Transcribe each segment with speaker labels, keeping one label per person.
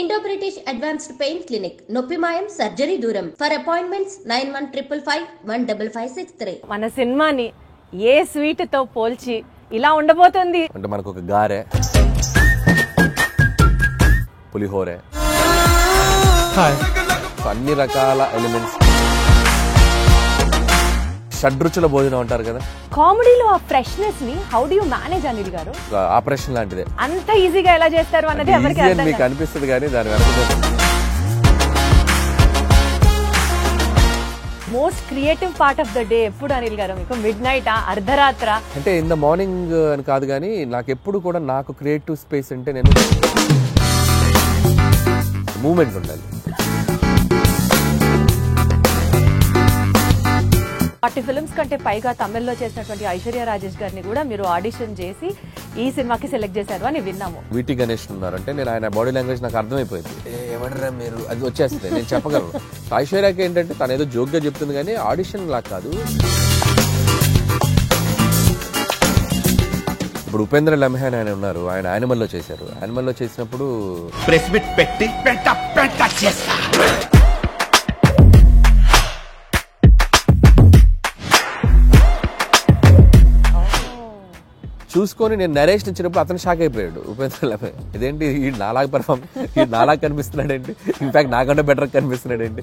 Speaker 1: Indo-British Advanced Pain Clinic, Noppimayam Surgery Duram. For appointments 9155515563.
Speaker 2: మన సినిమాని ఏ sweet తో పోల్చి ఇలా ఉండబోతుంది
Speaker 3: అంటే మనకు ఒక గారె, పులిహోరే, అన్ని రకాల ఎలిమెంట్స్, షడ్రుచుల భోజనం అంటారు కదా.
Speaker 2: కామెడీలో ఆ ఫ్రెష్నెస్ ని how do you manage Anil గారు?
Speaker 3: ఆపరేషన్ లాంటిదే.
Speaker 2: అంత ఈజీగా ఎలా చేస్తారు అన్నది ఎవరికి అర్థం కాదు.
Speaker 3: మీకు అనిపిస్తుంది కానీ దాని వెనక
Speaker 2: most creative part of the day ఎప్పుడు అనిల్ గారు మీకు? మిడ్ నైట్, అర్ధరాత్ర?
Speaker 3: అంటే ఇన్ ద మార్నింగ్ అని కాదు కానీ నాకు ఎప్పుడు కూడా నాకు క్రియేటివ్ స్పేస్ అంటే నేను మూమెంట్ ఉండాలి.
Speaker 2: 40 ఫిల్మ్స్ కంటే పైగా తమిళ్లో చేసినటువంటి ఐశ్వర్య రాజేష్ గారిని కూడా మీరు ఆడిషన్ చేసి ఈ సినిమాకి సెలెక్ట్ చేశారు అని విన్నాము.
Speaker 3: వీటి గణేష్ ఉన్నారంటే నేను ఆయన బాడీ లాంగ్వేజ్ నాకు అర్థమైపోయింది. ఎవడరా మీరు అది వచ్చేస్తుంది, నేను చెప్పగలను. ఐశ్వర్యకి ఏంటంటే తను ఏదో జోక్గా చెప్తుంది కానీ ఆడిషన్ లా కాదు. ఇప్పుడు ఉపేంద్ర లమ్హాన్ ఆయన ఉన్నారు, ఆయన యానిమల్లో చేశారు. యానిమల్లో చేసినప్పుడు
Speaker 4: ప్రెస్ మీట్ పెట్టి చేస్తా.
Speaker 3: చూసుకొని నేను నరేషన్ ఇచ్చినప్పుడు అతను షాక్ అయిపోయాడు ఉపేంద్ర లమ్హాన్. ఇదేంటి ఈ నాలాగా పర్ఫామ్, ఈ నాలాగా కనిపిస్తున్నాడు ఏంటి, ఇన్ఫాక్ట్ నాకంటే బెటర్ కనిపిస్తున్నాడు ఏంటి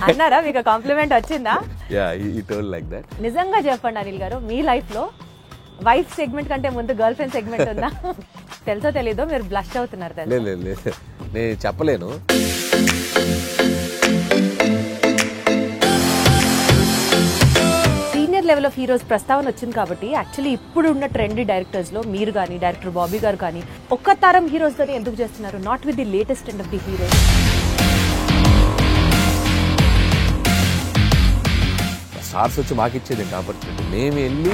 Speaker 2: అన్నారా? మీకు కాంప్లిమెంట్ వచ్చిందా?
Speaker 3: యా, ఈ టోల్ లైక్ దట్.
Speaker 2: నిజంగా చెప్పండి అనిల్ గారు, మీ లైఫ్ లో వైఫ్ సెగ్మెంట్ కంటే ముందు గర్ల్ ఫ్రెండ్ సెగ్మెంట్ ఉందా? తెలుసో తెలీదో మీరు బ్లష్ అవుతున్నారు.
Speaker 3: లేదు నేను చెప్పలేను.
Speaker 2: సీనియర్ లెవెల్ ఆఫ్ హీరోస్ ప్రస్తావన వచ్చింది కాబట్టి యాక్చువల్లీ ఇప్పుడు ఉన్న ట్రెండీ డైరెక్టర్స్ లో మీరు కానీ, డైరెక్టర్ బాబీ గారు కానీ ఒక్క తరం హీరోస్ తోనే ఎందుకు చేస్తున్నారు? Not with the latest and of the heroes.
Speaker 3: Stars వచ్చి మాకు ఇచ్చేది ఆపర్చునిటీ, మేము వెళ్ళి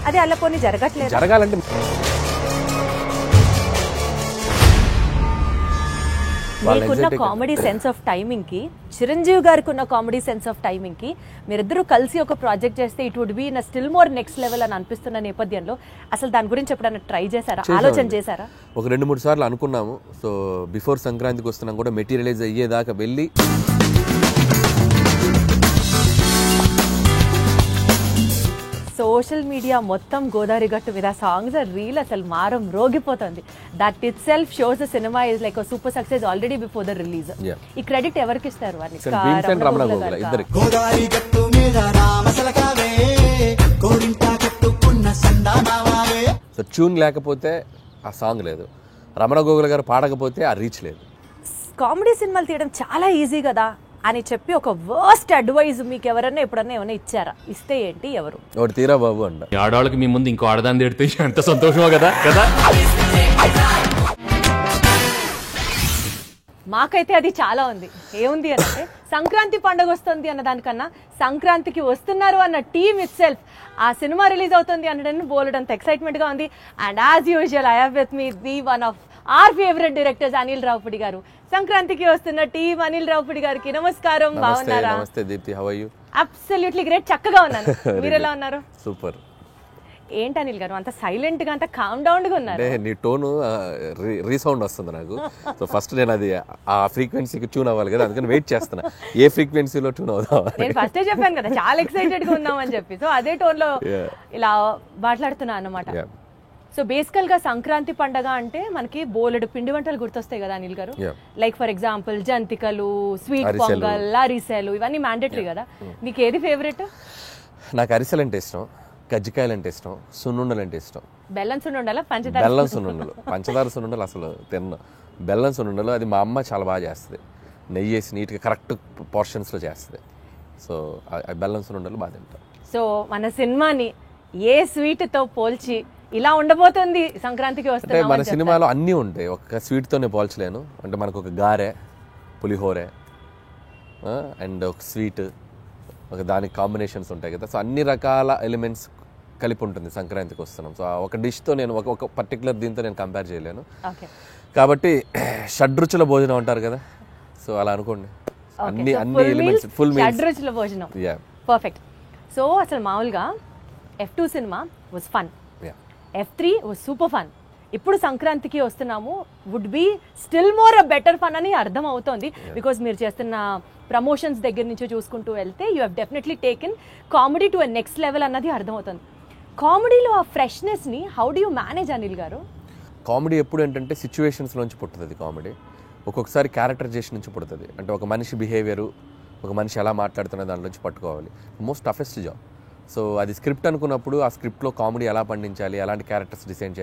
Speaker 2: అదే అలా కొన్ని జరగట్లేదు.
Speaker 3: జరగాలంటే
Speaker 2: మీకున్న కామెడీ సెన్స్ ఆఫ్ టైమింగ్ కి, చిరంజీవి గారికి ఉన్న కామెడీ సెన్స్ ఆఫ్ టైమింగ్ కి మీరిద్దరూ కలిసి ఒక ప్రాజెక్ట్ చేస్తే it would be in still more next level అని అనిపిస్తున్న నేపథ్యంలో అసలు దాని గురించి ఎప్పుడైనా ట్రై చేశారా, ఆలోచన చేశారా?
Speaker 3: ఒక 2-3 సార్లు అనుకున్నాము. సో బిఫోర్ సంక్రాంతికి వస్తున్నాం కూడా మెటీరియలైజ్ అయ్యేదాకా వెళ్ళి
Speaker 2: సోషల్ మీడియా మొత్తం గోదావరి గట్టు మీద సాంగ్స్ రీల్ అసలు మారం రోగిపోతుంది. That itself shows the cinema is like a super success already before the release. ఈ క్రెడిట్ ఎవరికి ఇస్తారు?
Speaker 3: సో ట్యూన్ లేకపోతే ఆ సాంగ్ లేదు, రమణ గోగుల గారు పాడకపోతే ఆ రీచ్ లేదు.
Speaker 2: కామెడీ సినిమాలు తీయడం చాలా ఈజీ కదా అని చెప్పి ఒక వర్స్ట్ అడ్వైజ్ మీకు ఎవరన్నా ఎప్పుడన్నా ఏమైనా ఇచ్చారా? ఇస్తే ఏంటి, ఎవరు?
Speaker 3: ఒకటి తీరా బాబు అంట.
Speaker 4: ఆడవాళ్ళకి మీ ముందు ఇంకో ఆడదాన్ని తిడితే ఎంత సంతోషమో కదా కదా.
Speaker 2: మాకైతే అది చాలా ఉంది. ఏముంది అంటే సంక్రాంతి పండుగ వస్తుంది అన్న దానికన్నా సంక్రాంతికి వస్తున్నారు అన్న టీమ్ ఇట్ సెల్ఫ్, ఆ సినిమా రిలీజ్ అవుతుంది అనడానికి బోలెడంత ఎక్సైట్మెంట్ గా ఉంది. And as usual I have with me the one of our favourite directors Anil Ravipudi గారు. సంక్రాంతికి వస్తున్న టీమ్ అనిల్ రావుపూడి గారికి నమస్కారం. బాగున్నారా?
Speaker 3: నమస్తే Deepti, how are you?
Speaker 2: Absolutely great, చక్కగా ఉన్నాను. మీరు ఎలా ఉన్నారు?
Speaker 3: సూపర్.
Speaker 2: ఏంటి అనిల్ గారు అంత సైలెంట్ గా, అంత కామ్ డౌన్ గా ఉన్నారు?
Speaker 3: నీ టోన్ రీసౌండ్ వస్తుంది నాకు. సో ఫస్ట్ నేను అది ఆ ఫ్రీక్వెన్సీకి ట్యూన్ అవ్వాలి కదా, అందుకని వెయిట్ చేస్తున్నా ఏ ఫ్రీక్వెన్సీలో ట్యూన్ అవుదాం.
Speaker 2: నేను ఫస్టే చెప్పాను కదా చాలా ఎక్సైటెడ్ గా ఉన్నామని చెప్పి. సో అదే టోన్ లో ఇలా మాట్లాడుతున్నా అన్నమాట. సో బేసికల్ గా సంక్రాంతి పండగ అంటే మనకి బోలెడు పిండి వంటలు గుర్తొస్తాయి కదా అనిల్ గారు. లైక్ ఫర్ ఎగ్జాంపుల్ జంతికలు, స్వీట్ పొంగల్, అరిసెలు, ఇవన్నీ మ్యాండేటరీ కదా. మీకు ఏది ఫేవరెట్?
Speaker 3: నాకు అరిసెలు అంటే ఇష్టం, కజ్జికాయలు అంటే ఇష్టం, సున్నుండలు అంటే ఇష్టం.
Speaker 2: బెల్లం సున్నుండలా, పంచదార?
Speaker 3: బెల్లం సున్నుండలు. పంచదార సున్నుండలు అసలు తిన్నా. బెల్లం సున్నుండలు అది మా అమ్మ చాలా బాగా చేస్తుంది, నెయ్యి వేసి నీట్గా కరెక్ట్ పోర్షన్స్లో చేస్తుంది. సో బెల్లం సున్నుండలు బాగా తింటాం.
Speaker 2: సో మన సినిమాని ఏ స్వీట్ తో పోల్చి ఇలా ఉండబోతుంది సంక్రాంతికి వస్తే?
Speaker 3: మన సినిమాలో అన్నీ ఉంటాయి, ఒక స్వీట్తో నేను పోల్చలేను. అంటే మనకు ఒక గారె, పులిహోరే అండ్ ఒక స్వీట్, ఒక దానికి కాంబినేషన్స్ ఉంటాయి కదా. సో అన్ని రకాల ఎలిమెంట్స్ కలిపి ఉంటుంది సంక్రాంతికి వస్తున్నాం. సో ఒక డిష్తో నేను ఒక పర్టికులర్ దీంతో నేను కంపేర్ చేయలేను కాబట్టి షడ్రుచుల భోజనం అంటారు కదా, సో అలా అనుకోండి. అన్ని ఎలిమెంట్స్, ఫుల్ మీల్స్,
Speaker 2: షడ్రుచుల భోజనం. పర్ఫెక్ట్. సో అసలు మామూలుగా F2 సినిమా was fun, F3 was super fun, ఇప్పుడు సంక్రాంతికి వస్తున్నాము, would be still more a better fun అని అర్థం అవుతోంది. బికాజ్ మీరు చేస్తున్న ప్రమోషన్స్ దగ్గర నుంచి చూసుకుంటూ వెళ్తే you have definitely taken comedy to a next level అన్నది అర్థమవుతుంది. కామెడీలో ఆ ఫ్రెష్నెస్ని how do you manage Anil garu?
Speaker 3: Comedy ఎప్పుడు ఏంటంటే సిచ్యువేషన్స్లోంచి పుట్టుతుంది కామెడీ. ఒక్కొక్కసారి క్యారెక్టరైజేషన్ నుంచి పుడుతుంది. అంటే ఒక మనిషి బిహేవియరు, ఒక మనిషి ఎలా మాట్లాడుతున్న దాని నుంచి పట్టుకోవాలి. Most toughest job. సో అది స్క్రిప్ట్ అనుకున్నప్పుడు ఆ స్క్రిప్ట్లో కామెడీ ఎలా పండించాలి, ఎలాంటి క్యారెక్టర్స్ డిజైన్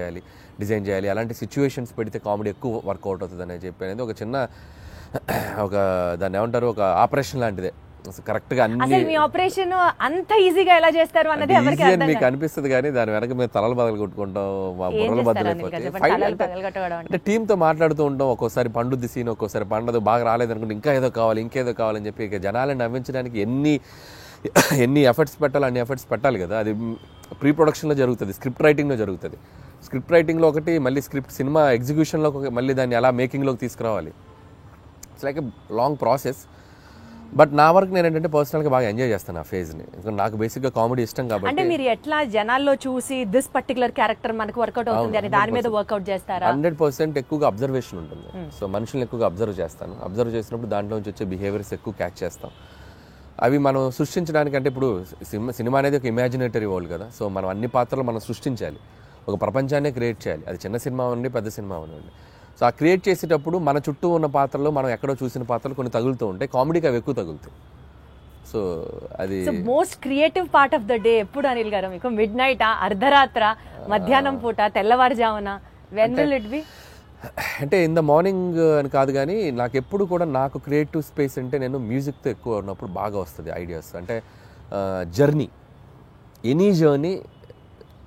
Speaker 3: చేయాలి, అలాంటి సిచ్యువేషన్స్ పెడితే కామెడీ ఎక్కువ వర్కౌట్ అవుతుంది అని చెప్పి అనేది ఒక చిన్న దాన్ని ఏమంటారు, ఒక ఆపరేషన్ లాంటిదే. కరెక్ట్గా అన్ని
Speaker 2: మీ ఆపరేషన్ అంత ఈజీగా ఎలా చేస్తారు అన్నది ఎవరికి అర్థం
Speaker 3: మీకు అనిపిస్తుంది, కానీ దాని వెనక మేము తలలు బదులు కొట్టుకుంటాం, మా బుర్రలు బదులైపోతాయి. అంటే టీంతో మాట్లాడుతూ ఉంటాం. ఒక్కోసారి పండుద్ది సీన్, ఒక్కోసారి పండదు, బాగా రాలేదనుకుంటే ఇంకేదో కావాలని చెప్పి ఇక జనాలను నవ్వించడానికి ఎన్ని ఎఫర్ట్స్ పెట్టాలి, అన్ని ఎఫర్ట్స్ పెట్టాలి కదా. అది ప్రీ ప్రొడక్షన్లో జరుగుతుంది, స్క్రిప్ట్ రైటింగ్లో జరుగుతుంది. స్క్రిప్ట్ రైటింగ్లో ఒకటి, మళ్ళీ సినిమా ఎగ్జిక్యూషన్లో మళ్ళీ దాన్ని ఎలా మేకింగ్లోకి తీసుకురావాలి. It's like a long process. But నా వరకు నేను ఏంటంటే పర్సనల్గా బాగా ఎంజాయ్ చేస్తాను ఆ ఫేజ్ని. నాకు బేసిక్గా కామెడీ ఇష్టం కాబట్టి.
Speaker 2: అంటే మీరు ఎట్లా జనాల్లో చూసి దిస్ పర్టికులర్ క్యారెక్టర్ మనకు వర్కౌట్ అవుతుంది అని దాని మీద వర్కౌట్ చేస్తారా?
Speaker 3: 100% ఎక్కువగా అబ్జర్వేషన్ ఉంటుంది. సో మనుషులను ఎక్కువగా అబ్జర్వ్ చేస్తాను. అబ్జర్వ్ చేసినప్పుడు దాంట్లో నుంచి వచ్చే బిహేవియర్స్ ఎక్కువ క్యాచ్ చేస్తాం. అవి మనం సృష్టించడానికి, అంటే ఇప్పుడు సినిమా అనేది ఒక ఇమాజినేటరీ వరల్డ్ కదా. సో మనం అన్ని పాత్రలు మనం సృష్టించాలి, ఒక ప్రపంచాన్ని క్రియేట్ చేయాలి. అది చిన్న సినిమా ఉండి పెద్ద సినిమా ఉండి. సో ఆ క్రియేట్ చేసేటప్పుడు మన చుట్టూ ఉన్న పాత్రలు, మనం ఎక్కడో చూసిన పాత్రలు కొన్ని తగులుతూ ఉంటాయి. కామెడీకి అవి ఎక్కువ తగులుతాయి. సో అది
Speaker 2: most creative part of the day ఎప్పుడు అనిల్ గారు మీకు? మిడ్ నైట్, అర్ధరాత్ర, మధ్యాహ్నం పూట, తెల్లవారుజామున? When will it be?
Speaker 3: అంటే ఇన్ ద మార్నింగ్ అని కాదు, కానీ నాకు ఎప్పుడు కూడా నాకు క్రియేటివ్ స్పేస్ అంటే నేను మ్యూజిక్తో ఎక్కువ ఉన్నప్పుడు బాగా వస్తుంది ఐడియాస్. అంటే journey, any journey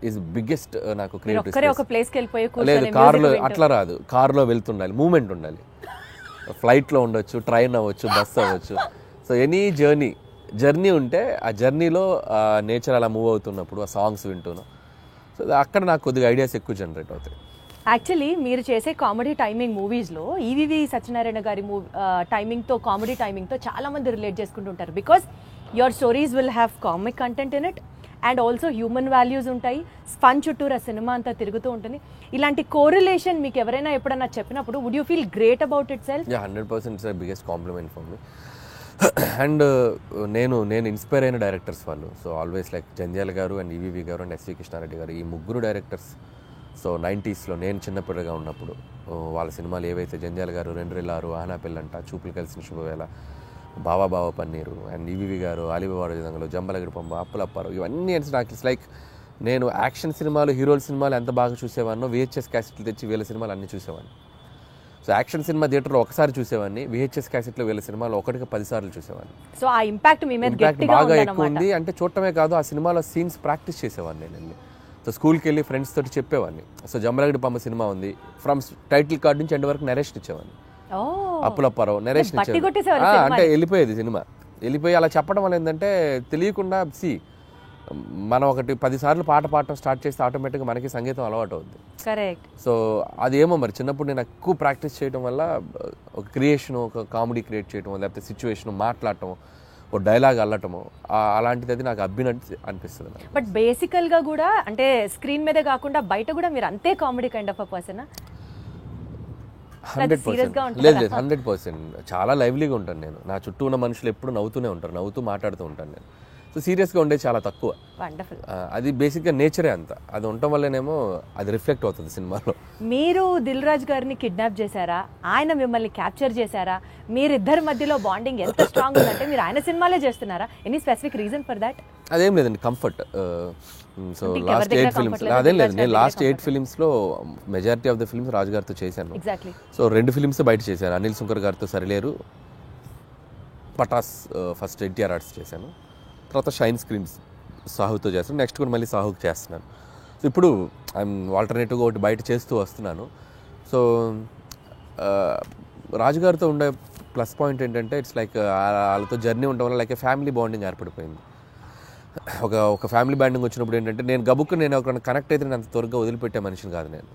Speaker 3: is biggest నాకు క్రియేటివ్ స్పేస్. లేదు, కార్లో అట్లా రాదు. కార్లో వెళ్తుండాలి, మూమెంట్ ఉండాలి. ఫ్లైట్లో ఉండొచ్చు, ట్రైన్ అవ్వచ్చు, బస్ అవ్వచ్చు. సో ఎనీ జర్నీ ఉంటే ఆ జర్నీలో నేచర్ అలా మూవ్ అవుతున్నప్పుడు ఆ సాంగ్స్ వింటున్నాం. సో అక్కడ నాకు కొద్దిగా ఐడియాస్ ఎక్కువ జనరేట్ అవుతాయి.
Speaker 2: యాక్చువల్లీ మీరు చేసే కామెడీ టైమింగ్ మూవీస్లో ఈవీవి సత్యనారాయణ గారి టైమింగ్తో, కామెడీ టైమింగ్తో చాలామంది రిలేట్ చేసుకుంటుంటారు. Because your stories will have comic content in it and also human values ఉంటాయి. ఫన్ చుట్టూరు ఆ సినిమా అంతా తిరుగుతూ ఉంటుంది. ఇలాంటి కోరిలేషన్ మీకు ఎవరైనా ఎప్పుడన్నా చెప్పినప్పుడు would you feel great about itself?
Speaker 3: 100% it's the biggest compliment for me. And నేను ఇన్స్పైర్ అయిన డైరెక్టర్స్ వాళ్ళు. సో ఆల్వేస్ లైక్ జంధ్యాల గారు అండ్ ఈవీవి గారు అండ్ ఎస్వి కృష్ణారెడ్డి గారు, ఈ ముగ్గురు డైరెక్టర్స్. సో 90sలో నేను చిన్నపిల్లగా ఉన్నప్పుడు వాళ్ళ సినిమాలు ఏవైతే, జంధ్యాల గారు 2 ఆనా పిల్లంట, చూపులు కలిసిన శుభవేళ, బావా పన్నీరు, అండ్ ఈవీవి గారు ఆలిబాబా జంగలు, జంబలగిరి పంబ, అప్పులప్పారు, ఇవన్నీ నాకు ఇట్స్ లైక్ నేను యాక్షన్ సినిమాలు, హీరోల సినిమాలు ఎంత బాగా చూసేవాడినో VHS క్యాసెట్లు తెచ్చి వీళ్ళ సినిమాలు అన్నీ చూసేవాడిని. సో యాక్షన్ సినిమా థియేటర్లో ఒకసారి చూసేవాడిని, VHS క్యాసెట్లో వీళ్ళ సినిమాలు 10 సార్లు చూసేవాడిని.
Speaker 2: సో ఆ ఇంపాక్ట్ మీ మీద
Speaker 3: బాగా ఎక్కువ ఉంది. అంటే చూడటమే కాదు, ఆ సినిమాలో సీన్స్ ప్రాక్టీస్ చేసేవాడిని నేను. సో స్కూల్కి వెళ్ళి ఫ్రెండ్స్ తోటి చెప్పేవాడిని. సో జంబలగిరి పంబ సినిమా ఉంది, ఫ్రమ్ టైటిల్ కార్డ్ నుంచి ఎండ్ వరకు నరేషన్ ఇచ్చేవాడిని. అప్పులప్పారావు నరేషన్ ఇచ్చేవాడు. అంటే వెళ్ళిపోయేది సినిమా, వెళ్ళిపోయి అలా చెప్పడం వల్ల ఏంటంటే తెలియకుండా మనం 10 సార్లు పాట పాడటం స్టార్ట్ చేస్తే ఆటోమేటిక్గా మనకి సంగీతం అలవాటు అవుద్ది.
Speaker 2: కరెక్ట్.
Speaker 3: సో అదేమో మరి చిన్నప్పుడు నేను ఎక్కువ ప్రాక్టీస్ చేయడం వల్ల ఒక క్రియేషన్, ఒక కామెడీ క్రియేట్ చేయడం, లేకపోతే సిచ్యువేషన్ మాట్లాడటం, ఒక డైలాగ్ అల్లటము, అలాంటిది అది నాకు అనిపిస్తుంది.
Speaker 2: బట్ బేసికల్గా కూడా అంటే స్క్రీన్ మీదే కాకుండా బయట కూడా మీరు అంతే కామెడీ కైండ్ ఆఫ్ అ పర్సనా?
Speaker 3: 100%. లేదు, 100%. చాలా లైవ్లీగా ఉంటాను నేను. నా చుట్టూ ఉన్న మనుషులు ఎప్పుడు నవ్వుతూనే ఉంటారు, నవ్వుతూ మాట్లాడుతూ ఉంటాను నేను. సో సీరియస్గా ఉండేది చాలా తక్కువ. అది బేసిక్గా నేచరే అంత. అది ఉండటం వల్లనేమో అది రిఫ్లెక్ట్ అవుతుంది సినిమాలో.
Speaker 2: మీరు దిల్ రాజు గారిని కిడ్నాప్ చేశారా, ఆయన మిమ్మల్ని క్యాప్చర్ చేశారా? మీరిద్దరి మధ్యలో బాండింగ్ ఎంత స్ట్రాంగ్ ఉందంటే మీరు ఆయన సినిమాలే చేస్తున్నారా? Any specific reason for that?
Speaker 3: అదేం లేదండి, కంఫర్ట్. సో లాస్ట్ 8 ఫిలిమ్స్ అదేం లేదు, నేను లాస్ట్ 8 ఫిలిమ్స్లో majority of the films Raju గారితో చేశాను. సో 2 ఫిలిమ్స్ బయట చేశాను. అనిల్ సుంకర్ గారితో సరిలేరు, పటాస్ ఫస్ట్ ఎన్టీఆర్ ఆర్ట్స్ చేశాను, తర్వాత షైన్ స్క్రీన్స్ సాహుతో చేస్తాను, నెక్స్ట్ కూడా మళ్ళీ సాహుకి చేస్తున్నాను. సో ఇప్పుడు ఐఎమ్ ఆల్టర్నేటివ్గా ఒకటి బయట చేస్తూ వస్తున్నాను. సో రాజుగారితో ఉండే ప్లస్ పాయింట్ ఏంటంటే ఇట్స్ లైక్ వాళ్ళతో జర్నీ ఉండడం వల్ల లైక్ ఫ్యామిలీ బాండింగ్ ఏర్పడిపోయింది. ఒక ఫ్యామిలీ బాండింగ్ వచ్చినప్పుడు ఏంటంటే నేను ఒక కనెక్ట్ అయితే నేను అంత త్వరగా వదిలిపెట్టే మనిషిని కాదు నేను.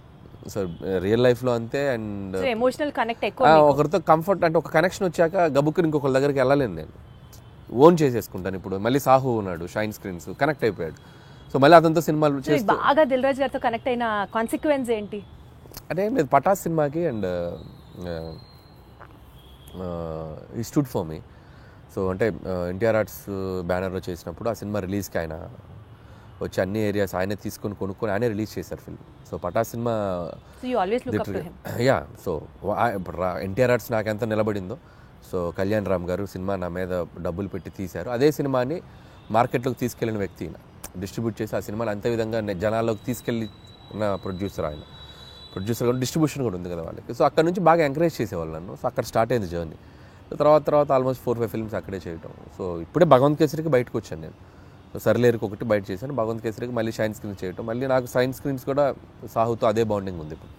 Speaker 3: సో రియల్ లైఫ్లో అంతే. అండ్
Speaker 2: ఎమోషనల్ కనెక్ట్ ఎక్కువ,
Speaker 3: ఒకరితో కంఫర్ట్ అంటే ఒక కనెక్షన్ వచ్చాక గబుక్కుని ఇంకొకరి దగ్గరికి వెళ్ళలేను నేను, ఓన్ చేసేసుకుంటాను. ఇప్పుడు మళ్ళీ సాహు ఉన్నాడు, షైన్ స్క్రీన్స్ కనెక్ట్ అయిపోయాడు. సో మళ్ళీ అతనితో సినిమాలు చేసి
Speaker 2: బాగా దిల్ రాజు గారితో కనెక్ట్ అయిన కాన్సిక్వెన్స్ ఏంటి?
Speaker 3: అంటే ఏం లేదు, పటాస్ సినిమాకి అండ్ ఈ స్టూడ్ ఫర్ మీ. సో అంటే ఎన్టీఆర్ ఆర్ట్స్ బ్యానర్లో చేసినప్పుడు ఆ సినిమా రిలీజ్కి ఆయన వచ్చి అన్ని ఏరియాస్ ఆయనే తీసుకొని కొనుక్కొని ఆయనే రిలీజ్ చేశారు ఫిల్మ్. సో పటాస్ సినిమా యా. సో ఇప్పుడు ఎన్టీఆర్ ఆర్ట్స్ నాకు ఎంత నిలబడిందో, సో కళ్యాణ్ రామ్ గారు సినిమా నా మీద డబ్బులు పెట్టి తీశారు. అదే సినిమాని మార్కెట్లోకి తీసుకెళ్ళిన వ్యక్తి, డిస్ట్రిబ్యూట్ చేసి ఆ సినిమాని అంతే విధంగా జనాల్లోకి తీసుకెళ్ళిన ప్రొడ్యూసర్ ఆయన. ప్రొడ్యూసర్ కూడా డిస్ట్రిబ్యూషన్ కూడా ఉంది కదా వాళ్ళకి. సో అక్కడ నుంచి బాగా ఎంకరేజ్ చేసేవాళ్ళు నన్ను. సో అక్కడ స్టార్ట్ అయింది జర్నీ. తర్వాత ఆల్మోస్ట్ 4-5 ఫిల్మ్స్ అక్కడే చేయటం. సో ఇప్పుడే భగవంత్ కేసరికి బయటకు వచ్చాను నేను. సో సర్లేరుకి ఒకటి బయట చేశాను, భగవంత్ కేసరికి మళ్ళీ షైన్ స్క్రీన్ చేయటం. మళ్ళీ నాకు షైన్ స్క్రీన్స్ కూడా సాహుతో అదే బాండింగ్ ఉంది ఇప్పుడు.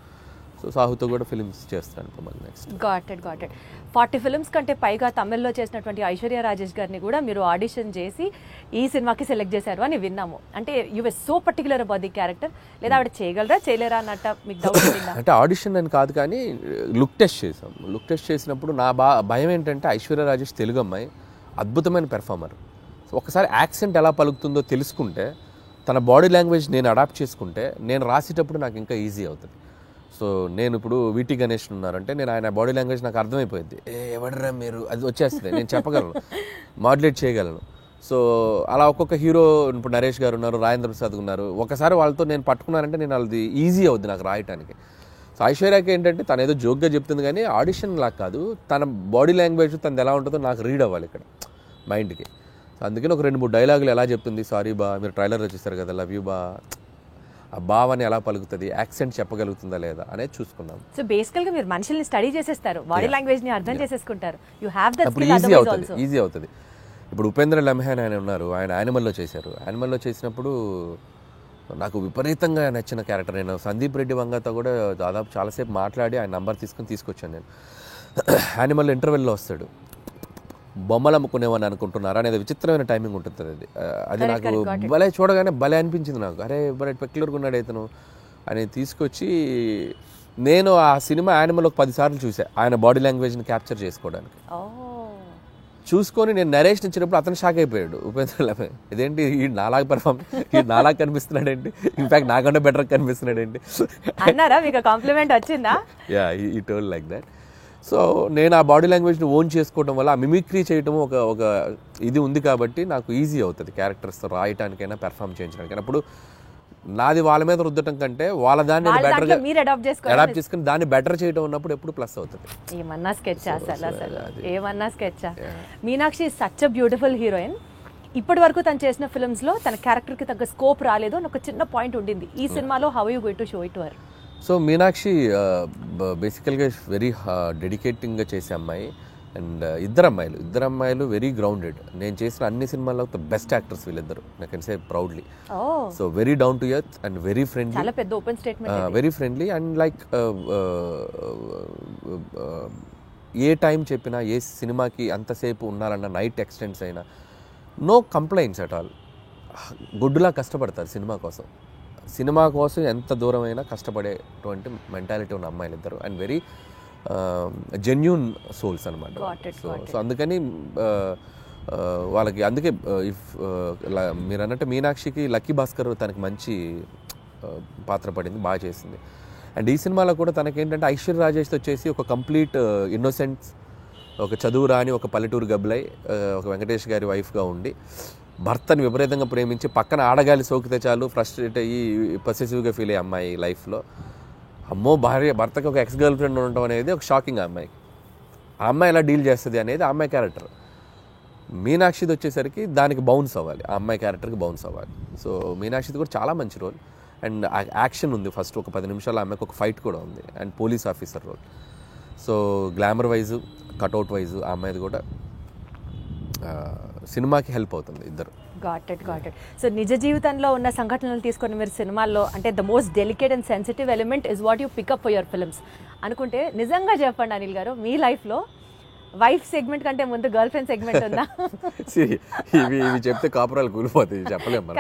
Speaker 3: సో సాహుతో కూడా ఫిల్మ్స్ చేస్తాను ఇప్పుడు మళ్ళీ నెక్స్ట్.
Speaker 2: గాట్ ఇట్ 40 ఫిల్మ్స్ కంటే పైగా తమిళ్లో చేసినటువంటి ఐశ్వర్య రాజేష్ గారిని కూడా మీరు ఆడిషన్ చేసి ఈ సినిమాకి సెలెక్ట్ చేశారు అని విన్నాము. అంటే you were so particular about the character, లేదా ఆవిడ చేయగలరా చేయలేరా అన్నట్ట మీకు డౌట్ ఉందా?
Speaker 3: అంటే ఆడిషన్ అని కాదు కానీ లుక్ టెస్ట్ చేసాం. లుక్ టెస్ట్ చేసినప్పుడు నా భయం ఏంటంటే ఐశ్వర్య రాజేష్ తెలుగు అమ్మాయి, అద్భుతమైన పెర్ఫార్మర్. సో ఒకసారి యాక్సెంట్ ఎలా పలుకుతుందో తెలుసుకుంటే, తన బాడీ లాంగ్వేజ్ నేను అడాప్ట్ చేసుకుంటే, నేను రాసేటప్పుడు నాకు ఇంకా ఈజీ అవుతుంది. సో నేను ఇప్పుడు వీటి గణేష్ ఉన్నారంటే నేను ఆయన బాడీ లాంగ్వేజ్ నాకు అర్థమైపోయింది. ఎవడరా మీరు, అది వచ్చేస్తుంది, నేను చెప్పగలను, మాడ్యులేట్ చేయగలను. సో అలా ఒక్కొక్క హీరో, ఇప్పుడు నరేష్ గారు ఉన్నారు, రాజేంద్ర ప్రసాద్ ఉన్నారు, ఒకసారి వాళ్ళతో నేను పట్టుకున్నానంటే నేను అది ఈజీ అవుద్ది నాకు రాయటానికి. సో ఐశ్వర్యకి ఏంటంటే తను ఏదో జోక్గా చెప్తుంది కానీ ఆడిషన్ లాగా కాదు, తన బాడీ లాంగ్వేజ్ తనది ఎలా ఉంటుందో నాకు రీడ్ అవ్వాలి ఇక్కడ మైండ్కి. సో అందుకని ఒక 2-3 డైలాగులు ఎలా చెప్తుంది, సారీ బా, మీరు ట్రైలర్లో చూస్తారు కదా, లవ్ యూ బా, ఆ భావాన్ని ఎలా పలుకుతుంది, యాక్సెంట్ చెప్పగలుగుతుందా లేదా అనేది చూసుకున్నాం.
Speaker 2: సో బేసికల్గా మీరు మనుషుల్ని స్టడీ చేసేస్తారు, బాడీ లాంగ్వేజ్ ని అర్థం చేసేసుకుంటారు. You have that
Speaker 3: skill. Easy అవుతుంది. ఇప్పుడు ఉపేంద్ర లమ్హాన్ ఆయన ఉన్నారు, ఆయన యానిమల్లో చేశారు. యానిమల్లో చేసినప్పుడు నాకు విపరీతంగా నచ్చిన క్యారెక్టర్. నేను సందీప్ రెడ్డి వంగతో కూడా దాదాపు చాలాసేపు మాట్లాడి ఆయన నంబర్ తీసుకొచ్చాను నేను. యానిమల్లో ఇంటర్వెల్లో వస్తాడు, బొమ్మలు అమ్ముకునేవని అనుకుంటున్నారా అనేది విచిత్రమైన టైమింగ్ ఉంటుంది. అది నాకు భలే, చూడగానే భలే అనిపించింది నాకు. అరే భలే పెక్యులర్గా ఉన్నాడు ఇతను అని తీసుకొచ్చి, నేను ఆ సినిమా యానిమల్ ఒక 10 సార్లు చూసాను ఆయన బాడీ లాంగ్వేజ్ని క్యాప్చర్ చేసుకోవడానికి. చూసుకొని నేను నరేష్ ఇచ్చినప్పుడు అతను షాక్ అయిపోయాడు, ఉపేంద్ర లమ్హాన్, ఇదేంటి ఈ నాలాగా కనిపిస్తున్నాడు ఏంటి, ఇన్ఫాక్ట్ నాకంటే బెటర్ కనిపిస్తున్నాడు ఏంటి
Speaker 2: అన్నారా? మీకు కాంప్లిమెంట్ వచ్చిందా?
Speaker 3: యా, ఈ టోల్ లైక్ దట్. సో నేను ఆ బాడీ లాంగ్వేజ్ని ఓన్ చేసుకోవడం వల్ల, ఆ మిమిక్రీ చేయడం ఒక ఇది ఉంది కాబట్టి నాకు ఈజీ అవుతుంది క్యారెక్టర్స్తో రాయటానికైనా పెర్ఫామ్ చేయించడానికైనా. అప్పుడు నాది వాళ్ళ మీద రుద్దటం కంటే వాళ్ళ దాన్ని బెటర్గా అడాప్ట్ చేసుకుని దాన్ని బెటర్ చేయడం ఉన్నప్పుడు ఎప్పుడు ప్లస్ అవుతుంది.
Speaker 2: ఏమన్నా స్కెచ్ ఏమన్నా sketch. Meenakshi such a beautiful heroine. ఇప్పటి వరకు తను చేసిన ఫిల్మ్స్ లో తన క్యారెక్టర్ కి తగ్గ స్కోప్ రాలేదు అని ఒక చిన్న పాయింట్ ఉండింది. ఈ సినిమాలో how you going to show it to her?
Speaker 3: So Meenakshi బేసికల్గా వెరీ డెడికేటింగ్గా చేసే అమ్మాయి. అండ్ ఇద్దరు అమ్మాయిలు వెరీ గ్రౌండెడ్. నేను చేసిన అన్ని సినిమాల్లో బెస్ట్ యాక్టర్స్ వీళ్ళిద్దరు, I can say proudly. So very down to earth and very friendly,
Speaker 2: చాలా పెద్ద open statement,
Speaker 3: very friendly. And like A time చెప్పినా, ఏ సినిమాకి అంతసేపు ఉన్నారన్న, నైట్ ఎక్స్టెండ్స్ అయినా, నో కంప్లైంట్స్ అట్ ఆల్. గుడ్డులా కష్టపడతారు సినిమా కోసం ఎంత దూరమైనా కష్టపడేటువంటి మెంటాలిటీ ఉన్న అమ్మాయిలు ఇద్దరు. అండ్ వెరీ జెన్యూన్ సోల్స్ అనమాట. సో అందుకని వాళ్ళకి, అందుకే మీరు అన్నట్టు మీనాక్షికి లక్కీ భాస్కర్ తనకి మంచి పాత్ర పడింది, బాగా చేసింది. అండ్ ఈ సినిమాలో కూడా తనకేంటంటే ఐశ్వర్య రాజేష్తో వచ్చేసి ఒక కంప్లీట్ ఇన్నోసెంట్స్, ఒక చదువు రాని ఒక పల్లెటూరు గబ్బలై ఒక వెంకటేష్ గారి వైఫ్గా ఉండి భర్తని విపరీతంగా ప్రేమించి పక్కన ఆడగాలి సోకితే చాలు ఫ్రస్ట్రేట్ అయ్యి పొసెసివ్గా ఫీల్ అయ్యే అమ్మాయి లైఫ్లో. అమ్మో, భర్తకి ఒక ఎక్స్ గర్ల్ ఫ్రెండ్ ఉండటం అనేది ఒక షాకింగ్. ఆ అమ్మాయి ఎలా డీల్ చేస్తుంది అనేది ఆ అమ్మాయి క్యారెక్టర్. మీనాక్షిది వచ్చేసరికి దానికి బౌన్స్ అవ్వాలి, ఆ అమ్మాయి క్యారెక్టర్కి బౌన్స్ అవ్వాలి. సో మీనాక్షిది కూడా చాలా మంచి రోల్. అండ్ యాక్షన్ ఉంది, ఫస్ట్ ఒక 10 నిమిషాలు ఆమెకు ఒక ఫైట్ కూడా ఉంది. And police officer role. So glamour wise, cutout wise ఆ అమ్మాయిది కూడా సినిమాకి హెల్ప్ అవుతుంది ఇద్దరు.
Speaker 2: Got it. సో నిజ జీవితంలో ఉన్న సంఘటనలు తీసుకొని మీరు సినిమాల్లో, అంటే the most delicate and sensitive element is what you pick up for your films అనుకుంటే, నిజంగా చెప్పండి అనిల్ గారు, మీ లైఫ్లో వైఫ్ సెగ్మెంట్ కంటే ముందు గర్ల్ ఫ్రెండ్ సెగ్మెంట్ ఉందా?
Speaker 3: ఇవి చెప్తే కాపురాలు కూలిపోతాయి, చెప్పలేము.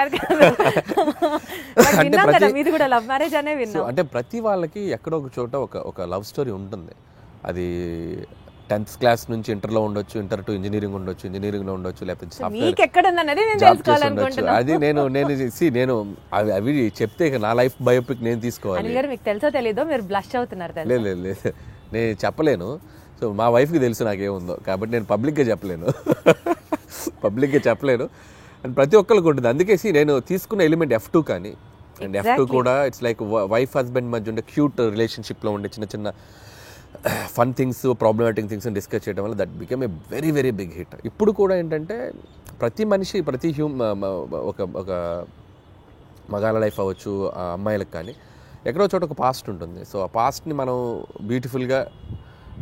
Speaker 2: మీది కూడా లవ్ మ్యారేజ్ అనే విన్నాం.
Speaker 3: అంటే ప్రతి వాళ్ళకి ఎక్కడో ఒక చోట ఒక లవ్ స్టోరీ ఉంటుంది. అది 10th క్లాస్ నుంచి ఇంటర్లో ఉండొచ్చు, ఇంటర్ టు ఇంజనీరింగ్ ఉండొచ్చు, ఇంజనీరింగ్లో ఉండొచ్చు, లేకపోతే
Speaker 2: మీకు ఎక్కడ ఉందన్నది నేను
Speaker 3: జాబ్ చేసి ఉండొచ్చు.
Speaker 2: తెలుసుకోవాలనుకుంటున్నాను.
Speaker 3: అది నేను అవి చెప్తే నా లైఫ్ బయోపిక్ నేను తీసుకోవాలి.
Speaker 2: అనిల్ గారు మీకు తెలుసో తెలీదో మీరు బ్లష్ అవుతున్నారు తెలుసా?
Speaker 3: లేదు నేను చెప్పలేను. సో మా వైఫ్కి తెలుసు నాకేముందో, కాబట్టి నేను పబ్లిక్గా చెప్పలేను. అండ్ ప్రతి ఒక్కరికి ఉంటుంది. అందుకే నేను తీసుకున్న ఎలిమెంట్ F2 కానీ, అండ్ F2 కూడా ఇట్స్ లైక్ వైఫ్ హస్బెండ్ మధ్య ఉండే క్యూట్ రిలేషన్షిప్లో ఉండే చిన్న చిన్న fun things, problematic things discuss చేయడం వల్ల that become a very very big hit. ఇప్పుడు కూడా ఏంటంటే ప్రతి మనిషి, ప్రతి ఒక మగాళ్ళ లైఫ్ అవ్వచ్చు, అమ్మాయిలకు కానీ ఎక్కడో చోట ఒక పాస్ట్ ఉంటుంది. సో ఆ పాస్ట్ని మనం బ్యూటిఫుల్గా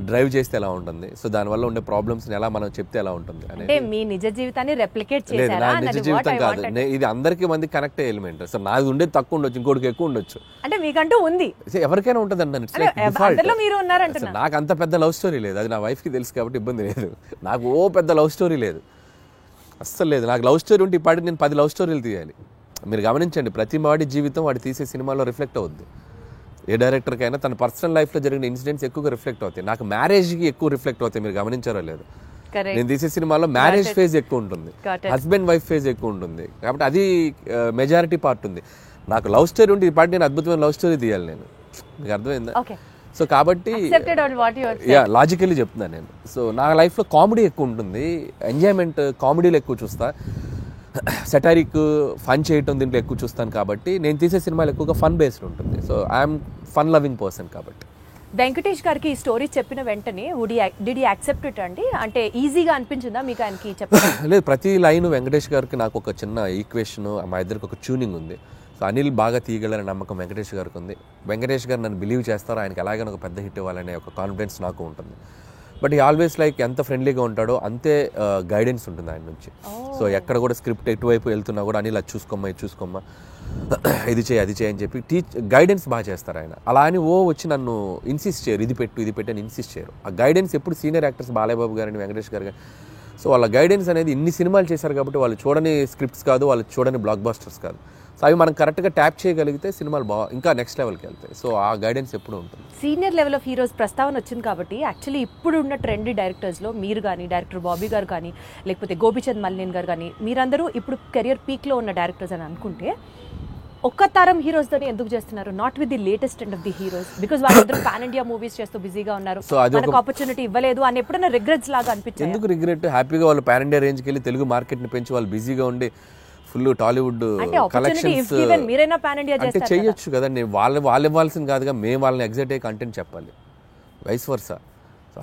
Speaker 3: డ్రైవ్ చేస్తే ఎలా ఉంటుంది, సో దానివల్ల ఉండే ప్రాబ్లమ్స్ని ఎలా మనం చెప్తే ఎలా ఉంటుంది
Speaker 2: అంటే మీ నిజ జీవితాన్ని రెప్లికేట్
Speaker 3: లేదు,
Speaker 2: చేశారా?
Speaker 3: నా నిజ జీవితం కాదు, ఇది అందరికీ మంది కనెక్ట్ అయ్యే ఎలిమెంట్. సో నాది ఉండేది తక్కువ ఉండొచ్చు, ఇంకోటికి ఎక్కువ ఉండొచ్చు.
Speaker 2: అంటే మీకంటూ ఉంది,
Speaker 3: ఎవరికైనా ఉంటుంది అన్న.
Speaker 2: మీరు ఉన్నారంటున్నా.
Speaker 3: నాకు అంత పెద్ద లవ్ స్టోరీ లేదు, అది నా వైఫ్కి తెలుసు కాబట్టి ఇబ్బంది లేదు. నాకు పెద్ద లవ్ స్టోరీ లేదు, అస్సలు లేదు. నాకు లవ్ స్టోరీ ఉంటే ఇప్పటికి నేను 10 లవ్ స్టోరీలు తీయాలి. మీరు గమనించండి, ప్రతి వాడి జీవితం వాడు తీసే సినిమాలో రిఫ్లెక్ట్ అవుద్ది. ఏ డైరెక్టర్కైనా తన పర్సనల్ లైఫ్లో జరిగిన ఇన్సిడెంట్స్ ఎక్కువగా రిఫ్లెక్ట్ అవుతాయి. నాకు మ్యారేజ్కి ఎక్కువ రిఫ్లెక్ట్ అవుతాయి. మీరు గమనించారో లేదు, నేను తీసే సినిమాలో మ్యారేజ్ ఫేజ్ ఎక్కువ ఉంటుంది, హస్బెండ్ వైఫ్ ఫేజ్ ఎక్కువ ఉంటుంది. కాబట్టి అది మెజారిటీ పార్ట్ ఉంది. నాకు లవ్ స్టోరీ ఉంటే ఇప్పటి నేను అద్భుతమైన లవ్ స్టోరీ తీయాలి నేను. మీకు అర్థమైందా? సో కాబట్టి లాజికల్లీ చెప్తున్నాను నేను. సో నా లైఫ్లో కామెడీ ఎక్కువ ఉంటుంది, ఎంజాయ్మెంట్ కామెడీలో ఎక్కువ చూస్తా, సెటారిక్ ఫన్ చేయటం దీంట్లో ఎక్కువ చూస్తాను. కాబట్టి నేను తీసే సినిమాలు ఎక్కువగా ఫన్ బేస్డ్ ఉంటుంది. So I'm fun loving person. కాబట్టి
Speaker 2: వెంకటేష్ గారికి ఈ స్టోరీ చెప్పిన వెంటనే డిడ్ యు యాక్సెప్ట్ ఇట్ అండి? అంటే ఈజీగా అనిపించిందా మీకు ఆయనకి చెప్పడం?
Speaker 3: లేదు, ప్రతి లైన్ వెంకటేష్ గారికి నాకు ఒక చిన్న ఈక్వేషన్, మా ఇద్దరికి ఒక ట్యూనింగ్ ఉంది. సో అనిల్ బాగా తీయగలనే నమ్మకం వెంకటేష్ గారికి ఉంది. వెంకటేష్ గారు నన్ను బిలీవ్ చేస్తారో, ఆయనకి ఎలాగైనా ఒక పెద్ద హిట్ ఇవ్వాలనే ఒక కాన్ఫిడెన్స్ నాకు ఉంటుంది. బట్ ఈ ఆల్వేస్ లైక్ ఎంత ఫ్రెండ్లీగా ఉంటాడో అంతే గైడెన్స్ ఉంటుంది ఆయన నుంచి. సో ఎక్కడ కూడా స్క్రిప్ట్ ఎటువైపు వెళ్తున్నా కూడా అనిల్ అది చూసుకోమ్మా, ఇది చూసుకోమ్మా, ఇది చేయి, అది చేయి అని చెప్పి గైడెన్స్ బాగా చేస్తారు ఆయన. అలా అని వచ్చి నన్ను ఇన్సిస్ట్ చేయరు, ఇది పెట్టు అని ఇన్సిస్ట్ చేయరు. ఆ గైడెన్స్ ఎప్పుడు సీనియర్ యాక్టర్స్ బాలయ్యబాబు గారిని, వెంకటేష్ గారు కానీ, సో వాళ్ళ గైడెన్స్ అనేది ఇన్ని సినిమాలు చేశారు కాబట్టి వాళ్ళు చూడని స్క్రిప్ట్స్ కాదు, వాళ్ళు చూడని బ్లాక్ బస్టర్స్ కాదు. సో అవి మనం కరెక్ట్గా ట్యాప్ చేయగలిగితే సినిమాలు ఇంకా నెక్స్ట్ లెవెల్కి వెళ్తాయి. సో ఆ గైడెన్స్ ఎప్పుడు ఉంటుంది.
Speaker 2: సీనియర్ లెవెల్ ఆఫ్ హీరోస్ ప్రస్తావన వచ్చింది కాబట్టి యాక్చువల్లీ ఇప్పుడు ఉన్న ట్రెండీ డైరెక్టర్స్లో మీరు కానీ, డైరెక్టర్ బాబీ గారు కానీ, లేకపోతే గోపిచంద్ మల్లిన్ గారు కానీ, మీరందరూ ఇప్పుడు కెరియర్ పీక్లో ఉన్న డైరెక్టర్స్ అని అనుకుంటే ఒక్క తరం హీరోస్ తోనే ఎందుకు చేస్తున్నారు, not with the latest and of the heroes? Because వాళ్ళందరూ పాన్ ఇండియా మూవీస్ చేస్తూ బిజీగా ఉన్నారు, మనకు ఆపర్చునిటీ ఇవ్వలేదు అని ఎప్పుడైనా రిగ్రెట్స్ లాగా అనిపించింది?
Speaker 3: ఎందుకు రిగ్రెట్? హ్యాపీగా వాళ్ళు పాన్ ఇండియా రేంజ్కి వెళ్ళి తెలుగు మార్కెట్ని పెంచి వాళ్ళు బిజీగా ఉండి ఫుల్ టాలీవుడ్ కలెక్షన్స్ అంటే చేయొచ్చు కదండి. వాళ్ళు ఇవ్వాల్సింది కాదుగా, మేము వాళ్ళని ఎగ్జైట్ అయ్యే కంటెంట్ చెప్పాలి. వైస్ వర్సా,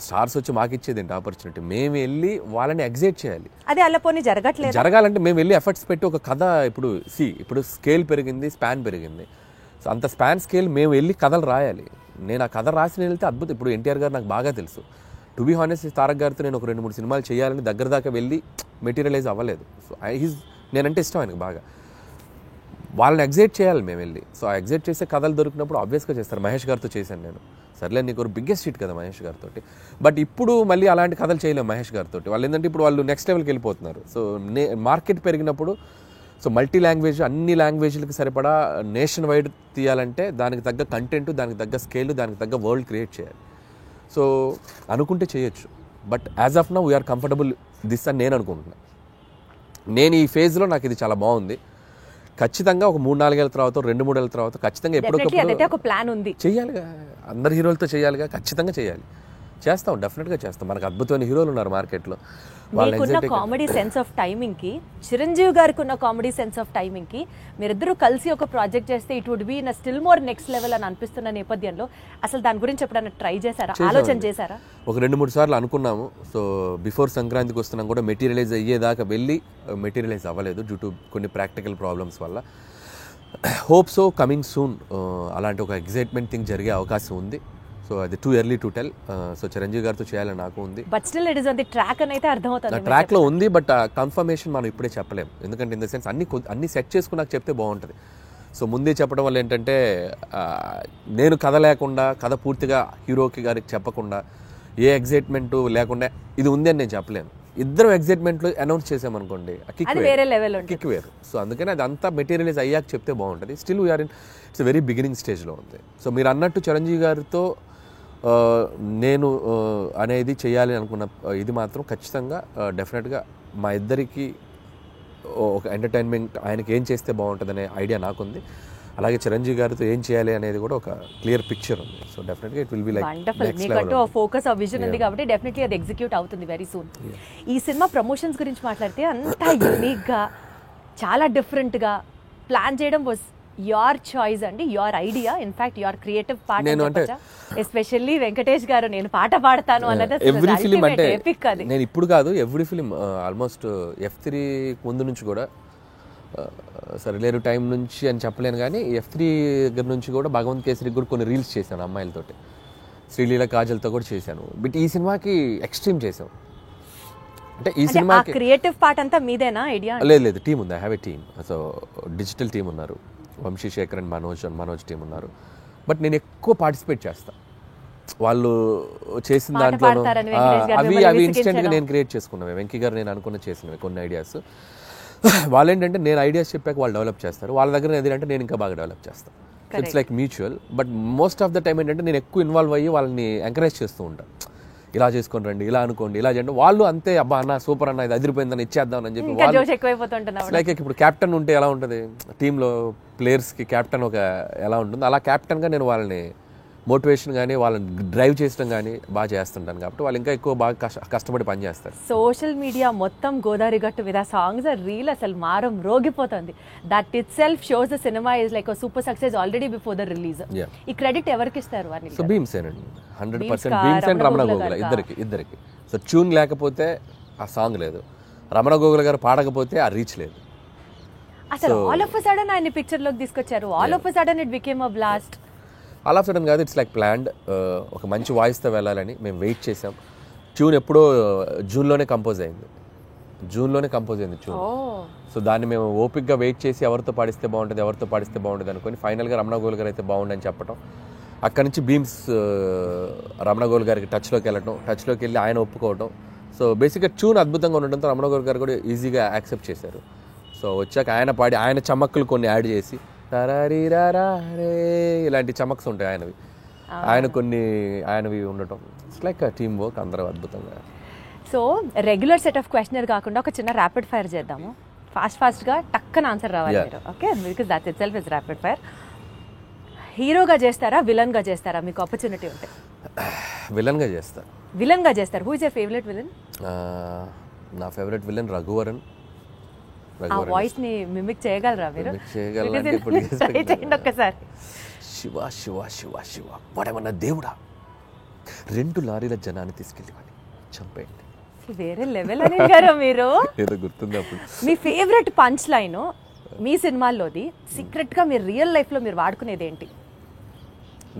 Speaker 3: స్టార్స్ వచ్చి మాకు ఇచ్చేది ఏంటి ఆపర్చునిటీ? మేము వెళ్ళి వాళ్ళని ఎగ్జైట్ చేయాలి.
Speaker 2: అదే అల్లపోని
Speaker 3: జరగాలంటే మేము వెళ్ళి ఎఫర్ట్స్ పెట్టి ఒక కథ, ఇప్పుడు స్కేల్ పెరిగింది, స్పాన్ పెరిగింది. సో అంత స్పాన్ స్కేల్ మేము వెళ్ళి కథలు రాయాలి. నేను ఆ కథ రాసి వెళ్తే అద్భుతం. ఇప్పుడు ఎన్టీఆర్ గారు నాకు బాగా తెలుసు. టు బీ హానెస్ట్, తారక్ గారితో నేను ఒక 2-3 సినిమాలు చేయాలని దగ్గర దాకా వెళ్ళి మెటీరియలైజ్ అవ్వలేదు. సో నేనంటే ఇష్టం ఆయనకు బాగా. వాళ్ళని ఎగ్జైట్ చేయాలి మేము వెళ్ళి. సో ఆ ఎగ్జైట్ చేసే కథలు దొరికినప్పుడు ఆబ్వియస్గా చేస్తారు. మహేష్ గారితో చేశాను నేను. సర్లే, నీకు ఒక బిగ్గెస్ట్ హిట్ కదా మహేష్ గారితో. బట్ ఇప్పుడు మళ్ళీ అలాంటి కథలు చేయలేము మహేష్ గారితో. వాళ్ళు ఏంటంటే ఇప్పుడు వాళ్ళు నెక్స్ట్ లెవెల్కి వెళ్ళిపోతున్నారు. సో మార్కెట్ పెరిగినప్పుడు, సో మల్టీ లాంగ్వేజ్, అన్ని లాంగ్వేజ్లకి సరిపడా నేషన్ వైడ్ తీయాలంటే దానికి తగ్గ కంటెంట్, దానికి తగ్గ స్కేల్, దానికి తగ్గ వరల్డ్ క్రియేట్ చేయాలి. సో అనుకుంటే చేయొచ్చు. But as of now we are comfortable this అని నేను అనుకుంటున్నాను. నేను ఈ ఫేజ్లో నాకు ఇది చాలా బాగుంది. ఖచ్చితంగా ఒక 3-4 ఏళ్ళ తర్వాత, 2-3 ఏళ్ళ తర్వాత ఖచ్చితంగా ఎప్పుడొకప్పుడు
Speaker 2: ప్లాన్ ఉంది,
Speaker 3: చేయాలిగా. అందరు హీరోలతో చేయాలిగా, ఖచ్చితంగా చేయాలి. చేస్తాం, డెఫినెట్గా చేస్తాం. మనకు అద్భుతమైన హీరోలు ఉన్నారు మార్కెట్లో.
Speaker 2: మీకున్న కామెడీ సెన్స్ ఆఫ్ టైమింగ్ కి, చిరంజీవి గారికి ఉన్న కామెడీ సెన్స్ ఆఫ్ టైమింగ్ కి, మీరిద్దరూ కలిసి ఒక ప్రాజెక్ట్ చేస్తే it would be in still more next level అని అనిపిస్తున్న నేపథ్యంలో అసలు దాని గురించి ఎప్పుడైనా ట్రై చేశారా, ఆలోచన చేశారా?
Speaker 3: ఒక 2-3 సార్లు అనుకున్నాము. సో బిఫోర్ సంక్రాంతికి వస్తున్నాం కూడా మెటీరియలైజ్ అయ్యేదాకా వెళ్ళి మెటీరియలైజ్ అవ్వలేదు డ్యూ టు కొన్ని ప్రాక్టికల్ ప్రాబ్లమ్స్ వల్ల. హోప్ సో కమింగ్ సూన్ అలాంటి ఒక ఎగ్జైట్మెంట్ థింగ్ జరిగే అవకాశం ఉంది. సో అది too early to tell. So Chiranjeevi గారితో చేయాలని నాకు ఉంది.
Speaker 2: But still it is on the track అని అయితే అర్థమవుతుంది.
Speaker 3: ట్రాక్ లో ఉంది, బట్ కన్ఫర్మేషన్ మనం ఇప్పుడే చెప్పలేము. ఎందుకంటే ఇన్ ద సెన్స్ అన్ని సెట్ చేసుకుని నాకు చెప్తే బాగుంటుంది. సో ముందే చెప్పడం వల్ల ఏంటంటే నేను కథ లేకుండా, కథ పూర్తిగా హీరోకి గారికి చెప్పకుండా, ఏ ఎగ్జైట్మెంట్ లేకుండా ఇది ఉంది అని నేను చెప్పలేను. ఇద్దరు ఎగ్జైట్మెంట్లు అనౌన్స్ చేసామనుకోండి, కిక్ వేరు. సో అందుకని అది అంతా మెటీరియలైజ్ అయ్యాక చెప్తే బాగుంటుంది. Still we are in it's very beginning స్టేజ్లో ఉంది. సో మీరు అన్నట్టు చిరంజీవి గారితో నేను అనేది చేయాలి అనుకున్న ఇది మాత్రం ఖచ్చితంగా డెఫినెట్గా మా ఇద్దరికి ఒక ఎంటర్టైన్మెంట్, ఆయనకి ఏం చేస్తే బాగుంటుందనే ఐడియా నాకుంది. అలాగే చిరంజీవి గారితో ఏం చేయాలి అనేది కూడా ఒక క్లియర్ పిక్చర్ ఉంది. సో డెఫినెట్గా it will be like
Speaker 2: wonderful. మీకంటూ ఫోకస్ ఆ విజన్ ఉంది కాబట్టి డెఫినెట్లీ అది ఎగ్జిక్యూట్ అవుతుంది వెరీ సూన్. ఈ సినిమా ప్రమోషన్స్ గురించి మాట్లాడితే అంతా యూనిక్గా, చాలా డిఫరెంట్గా ప్లాన్ చేయడం వాజ్ యువర్ చాయిస్ అండి, your idea, in fact your creative part. Especially Venkatesh గారు నేను పాట పాడతాను అన్నది
Speaker 3: ఎవ్రీ ఫిలిం అంటే
Speaker 2: ఎపిక్. అది
Speaker 3: నేను ఇప్పుడు కాదు, ఎవ్రీ ఫిలిం ఆల్మోస్ట్ F3 ముందు నుంచి కూడా, సరిలేరు టైం నుంచి అని చెప్పలేను కానీ F3 దగ్గర నుంచి కూడా భగవంత్ కేసరికి కూడా కొన్ని రీల్స్ చేశాను అమ్మాయిలతోటి, శ్రీలీల కాజల్తో కూడా చేశాను. బట్ ఈ సినిమాకి ఎక్స్ట్రీమ్ చేసాం. అంటే ఈ సినిమా
Speaker 2: క్రియేటివ్ పార్ట్ అంతా మీదేనా ఐడియా?
Speaker 3: లేదు, టీం ఉంది. I have a team. So digital team ఉన్నారు, వంశీశేఖర్ అండ్ మనోజ్ టీం ఉన్నారు. బట్ నేను ఎక్కువ పార్టిసిపేట్ చేస్తాను. వాళ్ళు చేసిన దాంట్లో అవి ఇన్స్టెంట్గా నేను క్రియేట్ చేసుకున్నాను. వెంకీ గారు నేను అనుకున్న చేసినవి కొన్ని ఐడియాస్. వాళ్ళు ఏంటంటే నేను ఐడియాస్ చెప్పాక వాళ్ళు డెవలప్ చేస్తారు, వాళ్ళ దగ్గర ఏదంటే నేను ఇంకా బాగా డెవలప్ చేస్తాను. It's like mutual. But most of the time ఏంటంటే నేను ఎక్కువ ఇన్వాల్వ్ అయ్యి వాళ్ళని ఎంకరేజ్ చేస్తూ ఉంటాను. ఇలా చేసుకొని రండి, ఇలా అనుకోండి, ఇలా చేయండి. వాళ్ళు అంతే, అబ్బా అన్న సూపర్ అన్న, ఇది అదిరిపోయిందని ఇచ్చేద్దాం అని చెప్పి. లైక్ ఇప్పుడు కెప్టెన్ ఉంటే ఎలా ఉంటుంది టీంలో, ప్లేయర్స్కి కెప్టెన్ ఒక ఎలా ఉంటుంది, అలా కెప్టెన్గా నేను వాళ్ళని మోటివేషన్ కానీ వాళ్ళని డ్రైవ్ చేయడం కానీ బాగా చేస్తుంటాను. కాబట్టి వాళ్ళు ఇంకా ఎక్కువ బాగా కష్టపడి పనిచేస్తారు.
Speaker 2: సోషల్ మీడియా మొత్తం గోదావరి గట్టు మీద సాంగ్స్ రీల్ అసలు మారం రోగిపోతుంది. That itself shows the cinema is like super success already before the release. ఈ క్రెడిట్ ఎవరికి ఇస్తారు?
Speaker 3: సో భీమ్సేనండి, 100% భీమ్స్ అండ్ రమణ గోగుల ఇద్దరికి. సో ట్యూన్ లేకపోతే ఆ సాంగ్ లేదు, రమణ గోగుల గారు పాడకపోతే ఆ రీచ్ లేదు.
Speaker 2: అసలు ఆల్ ఆఫ్ ఎ సడన్ ఆయన పిక్చర్ లోకి తీసుకొచ్చారు, all of a sudden it became a blast.
Speaker 3: All of sudden కాదు, ఇట్స్ లైక్ ప్లాన్డ్. ఒక మంచి వాయిస్తో వెళ్ళాలని మేము వెయిట్ చేసాం. ట్యూన్ ఎప్పుడో జూన్లోనే కంపోజ్ అయింది ట్యూన్. సో దాన్ని మేము ఓపిక్గా వెయిట్ చేసి ఎవరితో పాడిస్తే బాగుంటుంది అనుకొని ఫైనల్గా రమణ గోల్ గారు అయితే బాగుండని చెప్పడం. అక్కడి నుంచి భీమ్స్ రమణ గోల్ గారికి టచ్లోకి వెళ్ళి ఆయన ఒప్పుకోవడం. సో బేసిక్గా ట్యూన్ అద్భుతంగా ఉండడంతో రమణ గోల్ గారు కూడా ఈజీగా యాక్సెప్ట్ చేశారు. సో వచ్చాక ఆయన పాడి ఆయన చమక్కులు కొన్ని యాడ్ చేసి ఇలాంటి చమక్స్ ఉంటాయి ఆయనవి ఉండటం. ఇట్స్ లైక్ టీమ్ వర్క్, అందరూ అద్భుతంగా.
Speaker 2: So regular set of questionnaire కాకుండా ఒక చిన్న ర్యాపిడ్ ఫైర్ చేద్దాము. ఫాస్ట్గా టక్కన ఆన్సర్ రావాలి మీరు. Okay, because that it self is rapid fire. హీరోగా చేస్తారా, విలన్గా చేస్తారా? మీకు ఆపర్చునిటీ ఉంటే.
Speaker 3: విలన్గా
Speaker 2: చేస్తారు. Who is your favourite villain?
Speaker 3: నా ఫేవరెట్ విలన్ రఘువరన్.
Speaker 2: ఆ వాయిస్ ని మిమిక్ చేయగలరా మీరు? ఒక్కసారి.
Speaker 3: శివ శివ శివ శివ వాడేమన్నా దేవుడా, 2 లారీల జనాన్ని తీసుకెళ్ళి చంపేయండి.
Speaker 2: వేరే లెవెల్ అని గారు మీరు.
Speaker 3: ఏదో గుర్తుంది అప్పుడు.
Speaker 2: మీ ఫేవరెట్ పంచ్ లైన్ మీ సినిమాల్లోది, సీక్రెట్ గా మీరు రియల్ లైఫ్ లో మీరు వాడుకునేది ఏంటి?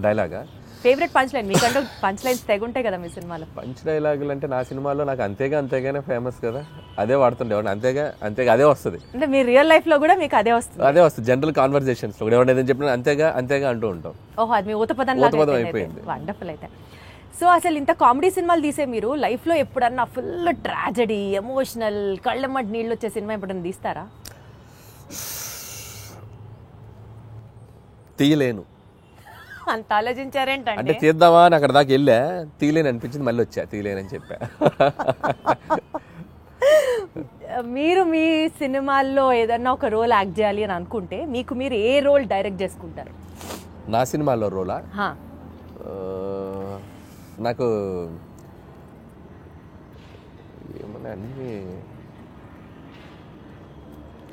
Speaker 3: డైలాగా?
Speaker 2: ఫేవరెట్ పంచ్ లైన్ మీకంటూ పంచ్ లైన్స్ తెగుంటాయి కదా మీ సినిమాలో.
Speaker 3: పంచ్ డైలాగులు అంటే నా సినిమాలో నాకు అంతేగానే ఫేమస్ కదా, అదే వాడుతుండేవాడిని. అంతేగా అదే వస్తుంది.
Speaker 2: అంటే మీ రియల్ లైఫ్ లో కూడా మీకు అదే వస్తుంది? జనరల్
Speaker 3: కాన్వర్సేషన్స్ లో ఎవరైనా ఏదైనా చెప్పినా అంతేగా అంటూ ఉంటాం.
Speaker 2: ఓహో, అది మీ ఊతపదం అయిపోయింది. వండర్ఫుల్. అయితే సో అసలు ఇంత కామెడీ సినిమాలు తీసే మీరు లైఫ్ లో ఎప్పుడన్నా ఫుల్ ట్రాజడీ, ఎమోషనల్, కళ్ళమ్మటి నీళ్ళు వచ్చే సినిమా ఎప్పుడన్నా తీస్తారా?
Speaker 3: తీయలేను.
Speaker 2: అంత ఆలోచించారేంటంటే?
Speaker 3: అంటే తీద్దామా అని అక్కడ దాకా వెళ్ళా, తీయలేని అనిపించింది, మళ్ళీ వచ్చా తీయలేనని చెప్పా.
Speaker 2: మీరు మీ సినిమాల్లో ఏదన్నా ఒక రోల్ యాక్ట్ చేయాలి అని అనుకుంటే మీకు మీరు ఏ రోల్ డైరెక్ట్ చేసుకుంటారు?
Speaker 3: నా సినిమాలో రోలా? నాకు ఏమన్నా అన్ని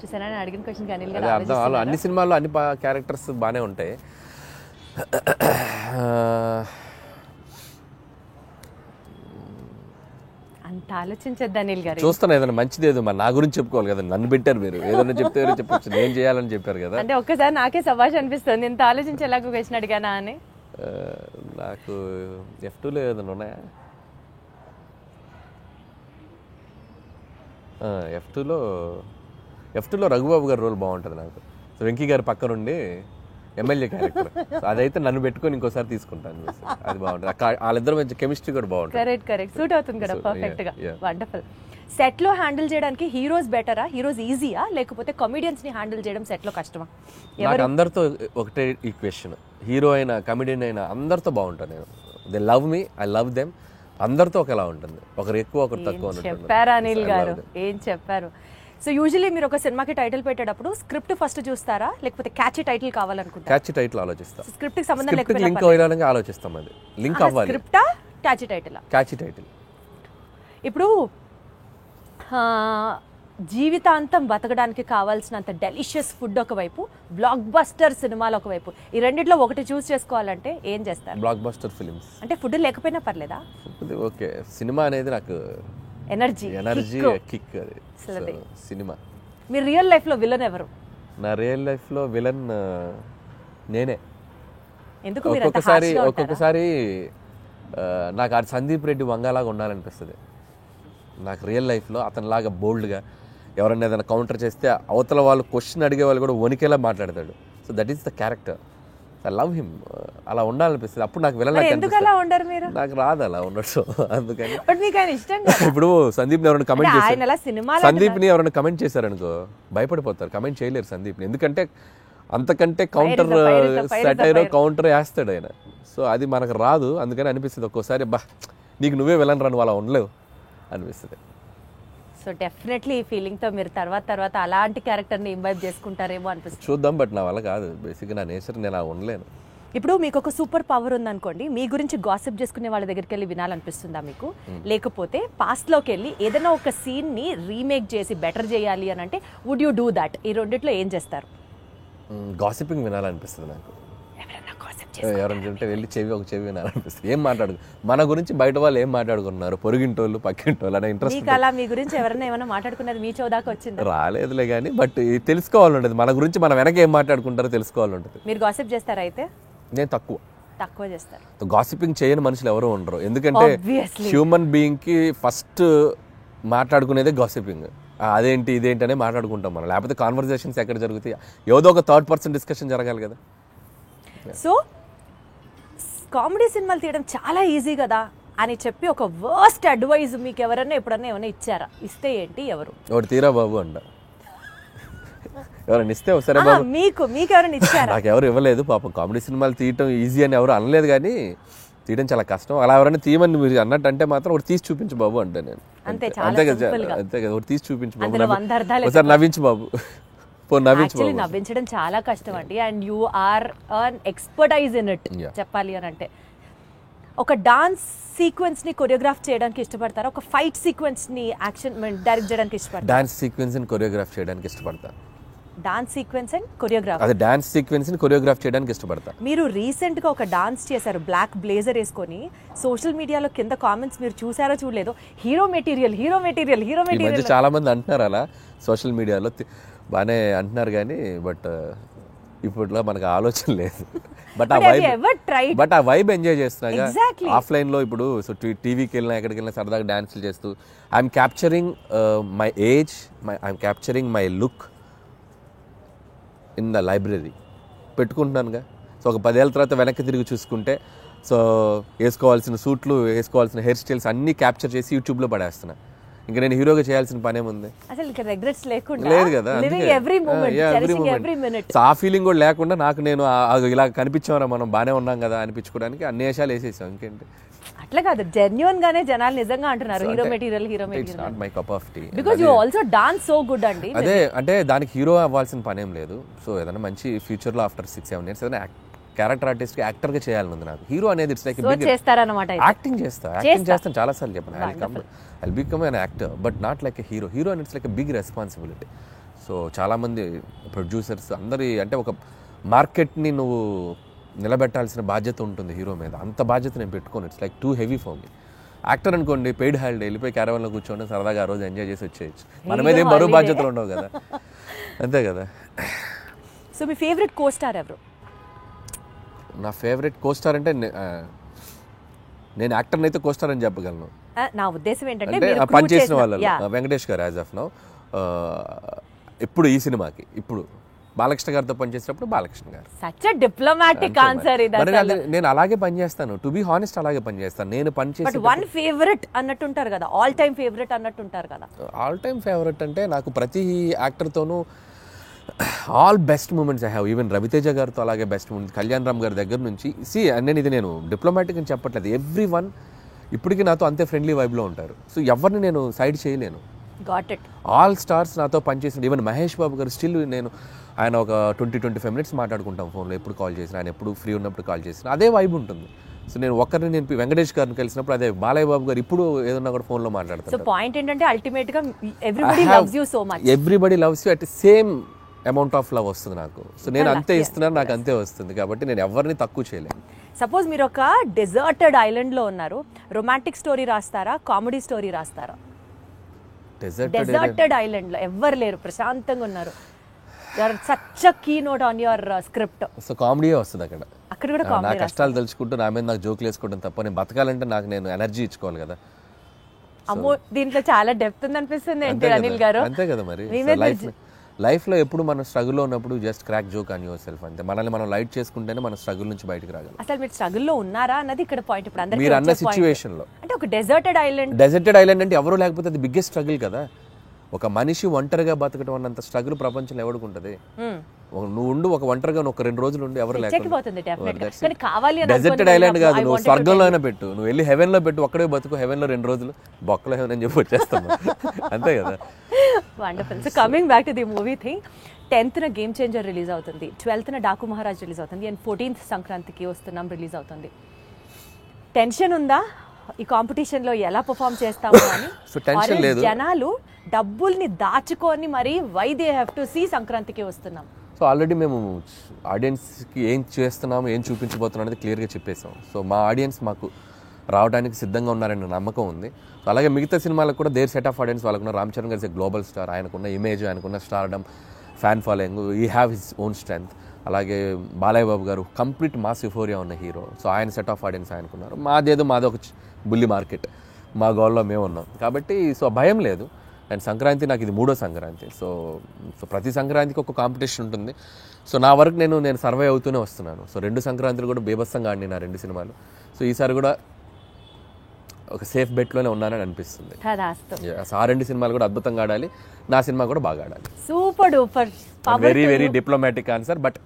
Speaker 2: చూసారా అడిగిన క్వశ్చన్ కానీ
Speaker 3: అర్థం. అన్ని సినిమాల్లో అన్ని క్యారెక్టర్స్ బాగానే ఉంటాయి.
Speaker 2: అంత ఆలోచించద్దు అనిల్ గారు.
Speaker 3: చూస్తాను ఏదైనా మంచిది, ఏదో మరి నా గురించి చెప్పుకోవాలి కదా, నన్ను పెట్టారు మీరు, ఏదైనా చెప్తే చెప్పచ్చు, నేను చేయాలని చెప్పారు కదా.
Speaker 2: అంటే ఒక్కసారి నాకే సభాష్ అనిపిస్తుంది, ఇంత ఆలోచించేలాగా క్వశ్చన్ అడిగానా అని.
Speaker 3: నాకు F2లో ఏదైనా ఉన్నాయా? F2లో రఘుబాబు గారి రోల్ బాగుంటుంది నాకు. సో వెంకీ గారి పక్క నుండి ఎమ్మెల్యే క్యారెక్టర్, అదైతే నన్ను పెట్టుకొని ఇంకోసారి తీసుకుంటాను. అది బాగుంటుంది, వాళ్ళిద్దరు మంచి కెమిస్ట్రీ కూడా బాగుంటుంది.
Speaker 2: కరెక్ట్ సూట్ అవుతుంది కదా పర్ఫెక్ట్ గా. వండర్ఫుల్. సెట్ లో హ్యాండిల్ చేయడానికి హీరోస్ బెటరా, హీరోస్ ఈజీయా, లేకపోతే కామెడియన్స్ ని హ్యాండిల్ చేయడం సెట్ లో కష్టమా?
Speaker 3: నాకు అందరితో ఒకటే ఈక్వేషన్, హీరో అయినా కమెడియన్ అయినా అందరితో బాగుంటాను నేను. They love me, I love them. అందరితో ఒకలా ఉంటుంది, ఒకరు ఎక్కువ ఒకరు తక్కువ
Speaker 2: చెప్పారు అనిల్ గారు, ఏం చెప్పారు. సో యూజువల్లీ మీరు ఒక సినిమాకి టైటిల్ పెట్టేటప్పుడు స్క్రిప్ట్ ఫస్ట్ చూస్తారా, లేకపోతే క్యాచీ టైటిల్ కావాలనుకుంటారా?
Speaker 3: క్యాచీ టైటిల్ ఆలోచిస్తాం.
Speaker 2: స్క్రిప్ట్ కి సంబంధం
Speaker 3: లేకపోతే లింక్ అవ్వాలని ఆలోచిస్తాం. అది లింక్ అవ్వాలి.
Speaker 2: స్క్రిప్టా క్యాచీ టైటిల్?
Speaker 3: Catchy title.
Speaker 2: ఇప్పుడు జీవితాంతం బతకడానికి కావాల్సినంత డెలిషియస్ ఫుడ్ ఒకవైపు, బ్లాక్ బస్టర్ సినిమాలు ఒకవైపు, ఈ రెండిట్లో ఒకటి చూస్ చేసుకోవాలంటే ఏం చేస్తారు?
Speaker 3: Block buster films.
Speaker 2: అంటే ఫుడ్ లేకపోయినా పర్లేదా?
Speaker 3: ఓకే, సినిమా అనేది నాకు
Speaker 2: ఎనర్జీ
Speaker 3: కిక్. అది సినిమా.
Speaker 2: మీ రియల్ లైఫ్ లో విలన్ ఎవరు?
Speaker 3: నా రియల్ లైఫ్ లో విలన్ నేనే.
Speaker 2: ఎందుకు?
Speaker 3: ఒక్కొక్కసారి నాకు ఆ సందీప్ రెడ్డి వంగలాగా ఉండాలనిపిస్తుంది. నాకు రియల్ లైఫ్లో అతనిలాగా బోల్డ్గా ఎవరైనా ఏదైనా కౌంటర్ చేస్తే అవతల వాళ్ళు క్వశ్చన్ అడిగే వాళ్ళు కూడా వణికేలా మాట్లాడతాడు. So that is the character. I love him. అలా ఉండాలనిపిస్తుంది. అప్పుడు నాకు విలన్ నాకు రాదు అలా ఉండడం. అందుకని ఇప్పుడు సందీప్ని ఎవరైనా కమెంట్ చేశారు, సందీప్ని ఎవరైనా కమెంట్ చేశారనుకో భయపడిపోతారు, కమెంట్ చేయలేరు సందీప్ని. ఎందుకంటే అంతకంటే కౌంటర్ సటైరో కౌంటర్ వేస్తాడు ఆయన. సో అది మనకు రాదు. అందుకని అనిపిస్తుంది ఒక్కోసారి, బా నీకు నువ్వే విలన్ రా, నువ్వు అలా ఉండలేవు అనిపిస్తుంది.
Speaker 2: సో డెఫినెట్లీ ఈ ఫీలింగ్తో మీరు తర్వాత అలాంటి క్యారెక్టర్ని ఇంబైబ్ చేసుకుంటారేమో అనిపిస్తుంది.
Speaker 3: చూద్దాం. బట్ నా వల్ల కాదు, బేసిక్గా నా నేచర్, నేను అలా ఉండలేను.
Speaker 2: ఇప్పుడు మీకు ఒక సూపర్ పవర్ ఉందనుకోండి, మీ గురించి గాసిప్ చేసుకునే వాళ్ళ దగ్గరికి వెళ్ళి వినాలనిపిస్తుందా మీకు? లేకపోతే పాస్ట్లోకి వెళ్ళి ఏదైనా ఒక సీన్ని రీమేక్ చేసి బెటర్ చేయాలి అని అంటే వుడ్ యూ డూ దాట్? ఈ రెండిట్లో ఏం చేస్తారు?
Speaker 3: గాసిపింగ్ వినాలనిపిస్తుంది నాకు. ఎవరైనా చెప్తే వెళ్ళి ఒక చెవి వినాలనిపిస్తుంది. ఏం మాట్లాడు మన గురించి బయట వాళ్ళు ఏం మాట్లాడుకున్నారు, పొరుగింటోళ్ళు పక్కింటోళ్ళు అనే ఇంట్రెస్ట్.
Speaker 2: అలా మీ గురించి ఎవరైనా ఏమైనా మాట్లాడుకున్నది మీ చోదాకా వచ్చింది? రాలేదులే
Speaker 3: కానీ బట్ తెలుసుకోవాలంటది, మన గురించి మనం వెనక ఏం మాట్లాడుకుంటారో తెలుసుకోవాలంటది.
Speaker 2: మీరు గాసిప్ చేస్తారా? అయితే నేను తక్కువ చేస్తారు.
Speaker 3: గాసిపింగ్ చేయని మనుషులు ఎవరు ఉండరు. ఎందుకంటే హ్యూమన్ బీయింగ్ కి ఫస్ట్ మాట్లాడుకునేదే గాసిపింగ్. అదేంటి ఇదేంటి అనే మాట్లాడుకుంటాం మనం. లేకపోతే కాన్వర్జేషన్స్ ఎక్కడ జరుగుతాయి? ఏదో ఒక థర్డ్ పర్సన్ డిస్కషన్ జరగాలి కదా.
Speaker 2: సో కామెడీ సినిమాలు తీయడం చాలా ఈజీ కదా అని చెప్పి ఒక వర్స్ట్ అడ్వైజ్ మీకు ఎవరైనా ఎప్పుడన్నా ఏమైనా ఇచ్చారా? ఇస్తే ఏంటి? ఎవరు?
Speaker 3: ఒకటి తీరా బాబు అంట. ఎవరైనా ఇస్తే సరే బాబు.
Speaker 2: మీకు ఎవరైనా ఇచ్చారా?
Speaker 3: నాకు ఎవరు ఇవ్వలేదు పాపం. కామెడీ సినిమాలు తీయటం ఈజీ అని ఎవరు అనలేదు, కానీ తీయడం చాలా కష్టం. అలా ఎవరైనా తీయమని మీరు అన్నట్టు అంటే మాత్రం ఒకటి తీసి చూపించు బాబు అంటే నేను అంతే కదా, ఒకటి తీసి చూపించు బాబు, ఒకసారి నవ్వించు బాబు.
Speaker 2: నవ్వించడం చాలా కష్టం అండి. And you are an expertise in it చెప్పాలి అని అంటే. ఒక డాన్స్ సీక్వెన్స్ ని కొరియోగ్రాఫ్ చేయడానికి ఇష్టపడతారా? ఒక ఫైట్ సీక్వెన్స్ ని యాక్షన్ డైరెక్ట్ చేయడానికి ఇష్టపడతారా?
Speaker 3: డాన్స్ సీక్వెన్స్ ని కొరియోగ్రాఫ్ చేయడానికి ఇష్టపడతా.
Speaker 2: Dance sequence and choreograph?
Speaker 3: అదే డాన్స్ సీక్వెన్స్ ని కొరియోగ్రాఫ్ చేయడానికి ఇష్టపడతా.
Speaker 2: మీరు రీసెంట్ గా ఒక డాన్స్ చేశారు బ్లాక్ బ్లేజర్ వేసుకొని. సోషల్ మీడియాలో కింద కామెంట్స్ మీరు చూసారో చూడలేదు, హీరో మెటీరియల్.
Speaker 3: చాలా మంది అంటున్నారు అలా సోషల్ మీడియాలో, బాగానే అంటున్నారు కానీ బట్ ఇప్పట్లో మనకు ఆలోచన లేదు. బట్ ఆ వైబ్ ఎంజాయ్ చేస్తున్నా ఆఫ్లైన్ లో. ఇప్పుడు సో టీవీకి వెళ్ళినా ఎక్కడికి వెళ్ళినా సరదాగా డాన్సులు చేస్తూ I'm capturing my age, I'm capturing my look in the library పెట్టుకుంటున్నానుగా. సో ఒక 10 ఏళ్ళ తర్వాత వెనక్కి తిరిగి చూసుకుంటే సో వేసుకోవాల్సిన సూట్లు, వేసుకోవాల్సిన హెయిర్ స్టైల్స్ అన్నీ క్యాప్చర్ చేసి యూట్యూబ్లో పడేస్తున్నా. ఇంకా నేను హీరోగా చేయాల్సిన పనేముంది? లేదు కదా. ఆ ఫీలింగ్ కూడా లేకుండా నాకు నేను ఇలా కనిపించామరా మనం బాగానే ఉన్నాం కదా అనిపించుకోవడానికి అన్ని వేషాలు వేసేసాం. ఇంకేంటి?
Speaker 2: అట్లా కాదు, జెన్యూన్ గానే జనాలు నిజంగా అంటున్నారు hero material.
Speaker 3: Not my cup of tea.
Speaker 2: Because you also dance so good అండి.
Speaker 3: అదే అంటే దానికి హీరో అవ్వాల్సిన పనేం లేదు. సో ఏదైనా మంచి ఫ్యూచర్ లో ఆఫ్టర్ 6-7 years ఏదైనా క్యారెక్టర్ ఆర్టిస్ట్ కి యాక్టర్ గా చేయాలని ఉంది నాకు. హీరో అనేది ఇట్స్ లైక్
Speaker 2: చేస్తారన్నమాట.
Speaker 3: యాక్టింగ్ చేస్తాను చాలా సార్లు చెప్పాను. I'll become an actor but not like a hero. Hero and it's like a big responsibility. So చాలామంది ప్రొడ్యూసర్స్ అందరి అంటే ఒక మార్కెట్ని నువ్వు నిలబెట్టాల్సిన బాధ్యత ఉంటుంది హీరో మీద. అంత బాధ్యత నేను పెట్టుకోను. It's like too heavy for me. Actor అనుకోండి, పెయిడ్ హాలిడే వెళ్ళిపోయి క్యారవాన్లో కూర్చోండి, సరదాగా ఆ రోజు ఎంజాయ్ చేసి వచ్చేయచ్చు. మన మీద ఏం బరువు బాధ్యతలు ఉండవు కదా, అంతే కదా.
Speaker 2: సో మీ ఫేవరెట్ కో స్టార్ ఎవరు?
Speaker 3: నా ఫేవరెట్ కో స్టార్ అంటే నేను యాక్టర్ని అయితే కో స్టార్ అని చెప్పగలను.
Speaker 2: నా ఉద్దేశం ఏంటంటే
Speaker 3: పనిచేసిన వాళ్ళు వెంకటేష్ గారు యాజ్ ఆఫ్ నౌ. ఇప్పుడు ఈ సినిమాకి ఇప్పుడు బాలకృష్ణ గారితో పనిచేసినప్పుడు బాలకృష్ణ గారు.
Speaker 2: సచ్ ఎ డిప్లొమాటిక్ ఆన్సర్ ఇది.
Speaker 3: నేను అలాగే పనిచేస్తాను, టు బి హానెస్ట్ అలాగే పనిచేస్తాను. నేను పనిచేసి
Speaker 2: వన్ ఫేవరెట్ అన్నట్టుంటారు కదా, ఆల్ టైమ్ ఫేవరెట్ అన్నట్టుంటారు కదా.
Speaker 3: ఆల్ టైమ్ ఫేవరెట్ అంటే నాకు ప్రతి యాక్టర్తోనూ all best moments I have. Even Ravi Teja గారితో అలాగే బెస్ట్ మూమెంట్స్, కళ్యాణ్ రామ్ గారి దగ్గర నుంచి. నేను డిప్లొమాటిక్ అని చెప్పట్లేదు, ఎవ్రీ వన్ ఇప్పటికీ నాతో అంతే ఫ్రెండ్లీ వైబ్లో ఉంటారు. సో ఎవరిని నేను సైడ్ చేయలేను. ఆల్ స్టార్స్ నాతో పనిచేసిన, ఈవెన్ మహేష్ బాబు గారు స్టిల్ ఆయన ఒక 20-25 minutes మాట్లాడుకుంటాం ఫోన్లో, ఎప్పుడు కాల్ చేసిన, ఆయన ఎప్పుడు ఫ్రీ ఉన్నప్పుడు కాల్ చేసిన అదే వైబ్ ఉంటుంది. సో నేను వెంకటేష్ గారిని కలిసినప్పుడు అదే, బాలయ్య బాబు గారు ఇప్పుడు ఏదన్నా కూడా ఫోన్లో మాట్లాడతారు.
Speaker 2: సో పాయింట్ ఏంటంటే అల్టిమేట్ గా everybody loves you so much.
Speaker 3: Everybody loves you at same amount of love వస్తుంది నాకు. సో నేను అంతే ఇస్తున్నాను, నాకు అంతే వస్తుంది. కాబట్టి నేను ఎవరిని తక్కువ చేయలేను.
Speaker 2: సపోజ్ మీరు ఒక డెజర్టెడ్ ఐలాండ్ లో ఉన్నారు, రొమాంటిక్ స్టోరీ రాస్తారా, కామెడీ స్టోరీ రాస్తారా? డెజర్టెడ్ ఐలాండ్ లో ఎవ్వరు లేరు, ప్రశాంతంగా ఉన్నారు, such a key note on your script.
Speaker 3: So కామెడీయే వస్తుంది అక్కడ.
Speaker 2: అక్కడ కూడా
Speaker 3: నా కష్టాలు తెలుసుకుంటూ నా మీద నాకు జోకులు వేసుకోవడం తప్ప, నేను బతకాలంటే నేను ఎనర్జీ ఇచ్చుకోవాలి కదా.
Speaker 2: అమ్మో, దీంట్లో చాలా డెప్త్ ఉంది అనిపిస్తుంది ఏంటి అనిల్ గారు?
Speaker 3: అంతే కదా మరి. లైఫ్లో ఎప్పుడు మనం స్ట్రగుల్లో ఉన్నప్పుడు just crack joke on your self అంతే. మనల్ని మనం లైట్ చేసుకుంటేనే మన స్ట్రగుల్ నుంచి బయటకు రాగలం.
Speaker 2: అసలు మీరు స్ట్రగుల్లో ఉన్నారా అన్నది ఇక్కడ పాయింట్. ఇప్పుడు అందరికీ
Speaker 3: మీరు అన్న సిచ్యువేషన్ లో,
Speaker 2: అంటే ఒక డెజర్టెడ్ ఐలాండ్
Speaker 3: అంటే ఎవరు లేకపోతే అది బిగ్గెస్ట్ స్ట్రగుల్ కదా. ఒక మనిషి ఒంటరిగా బతకడం అన్నంత స్ట్రగుల్ ప్రపంచంలో ఎవరికి ఉంటుంది? నువ్వు ఉండు, ఒక ఒంటరిగా ఒక 2 రోజులు ఉండి ఎవరు లేకపోతే. డెజర్టెడ్ ఐలాండ్ కాదు, నువ్వు స్వర్గంలో అయినా పెట్టు, నువ్వు వెళ్ళి హెవెన్ లో పెట్టు, ఒక్కడే బతుకు, హెవెన్ లో 2 రోజులు, బొక్కలో హెవెన్ అని చెప్పి వచ్చేస్తాం. అంతే కదా.
Speaker 2: Wonderful. So coming back to the movie thing, 10th game changer release అవుతుంది, 12th డాకు మహారాజ్ రిలీజ్ అవుతుంది, అండ్ 14th సంక్రాంతికి వస్తున్నాం రిలీజ్ అవుతుంది. టెన్షన్ ఉందా ఈ కాంపిటీషన్ లో ఎలా పర్ఫామ్ చేస్తాము అని? జనాలు డబ్బుల్ని దాచుకొని మరి why they have to see సంక్రాంతికి వస్తున్నాం.
Speaker 3: సో ఆల్రెడీ మేము ఆడియన్స్కి ఏం చేస్తున్నాము, ఏం చూపించబోతున్నాం అనేది క్లియర్గా చెప్పేసాం. సో మా ఆడియన్స్ మాకు రావడానికి సిద్ధంగా ఉన్నారనే నమ్మకం ఉంది. సో అలాగే మిగతా సినిమాలకు కూడా దేర్ సెట్ ఆఫ్ ఆడియన్స్ వాళ్ళకున్న. రామ్ చరణ్ గారి గ్లోబల్ స్టార్, ఆయనకున్న ఇమేజ్, ఆయనకున్న స్టార్డమ్, ఫ్యాన్ ఫాలోయింగ్, ఈ హ్యావ్ హిస్ ఓన్ స్ట్రెంగ్త్. అలాగే బాలయ్య బాబు గారు కంప్లీట్ మాస్ యుఫోరియా ఉన్న హీరో. సో ఆయన సెట్ ఆఫ్ ఆడియన్స్ ఆయనకున్నారు. మాది ఒక బుల్లి మార్కెట్, మా గోల్లో మేము ఉన్నాం కాబట్టి సో భయం లేదు. అండ్ సంక్రాంతి నాకు ఇది 3వ సంక్రాంతి. సో ప్రతి సంక్రాంతికి ఒక కాంపిటీషన్ ఉంటుంది. సో నా వరకు నేను సర్వే అవుతూనే వస్తున్నాను. సో 2 సంక్రాంతులు కూడా బీభత్సంగా ఆడిన 2 సినిమాలు. సో ఈసారి కూడా ఒక సేఫ్ బెట్లోనే ఉన్నానని అనిపిస్తుంది. ఆ 2 సినిమాలు కూడా అద్భుతంగా ఆడాలి, నా సినిమా కూడా బాగా ఆడాలి.
Speaker 2: Super duper.
Speaker 3: Very diplomatic answer, but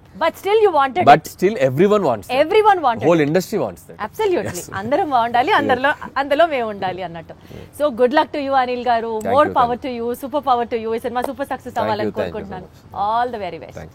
Speaker 2: still you wanted,
Speaker 3: but still everyone wants, whole industry wants that.
Speaker 2: Absolutely. అందరం బాగుండాలి, అందులో మేము ఉండాలి అన్నట్టు. So good luck to you Anil garu, more power to you, super power to you. ఈ cinema super success అవ్వాలని కోరుకుంటున్నాను. All the very best.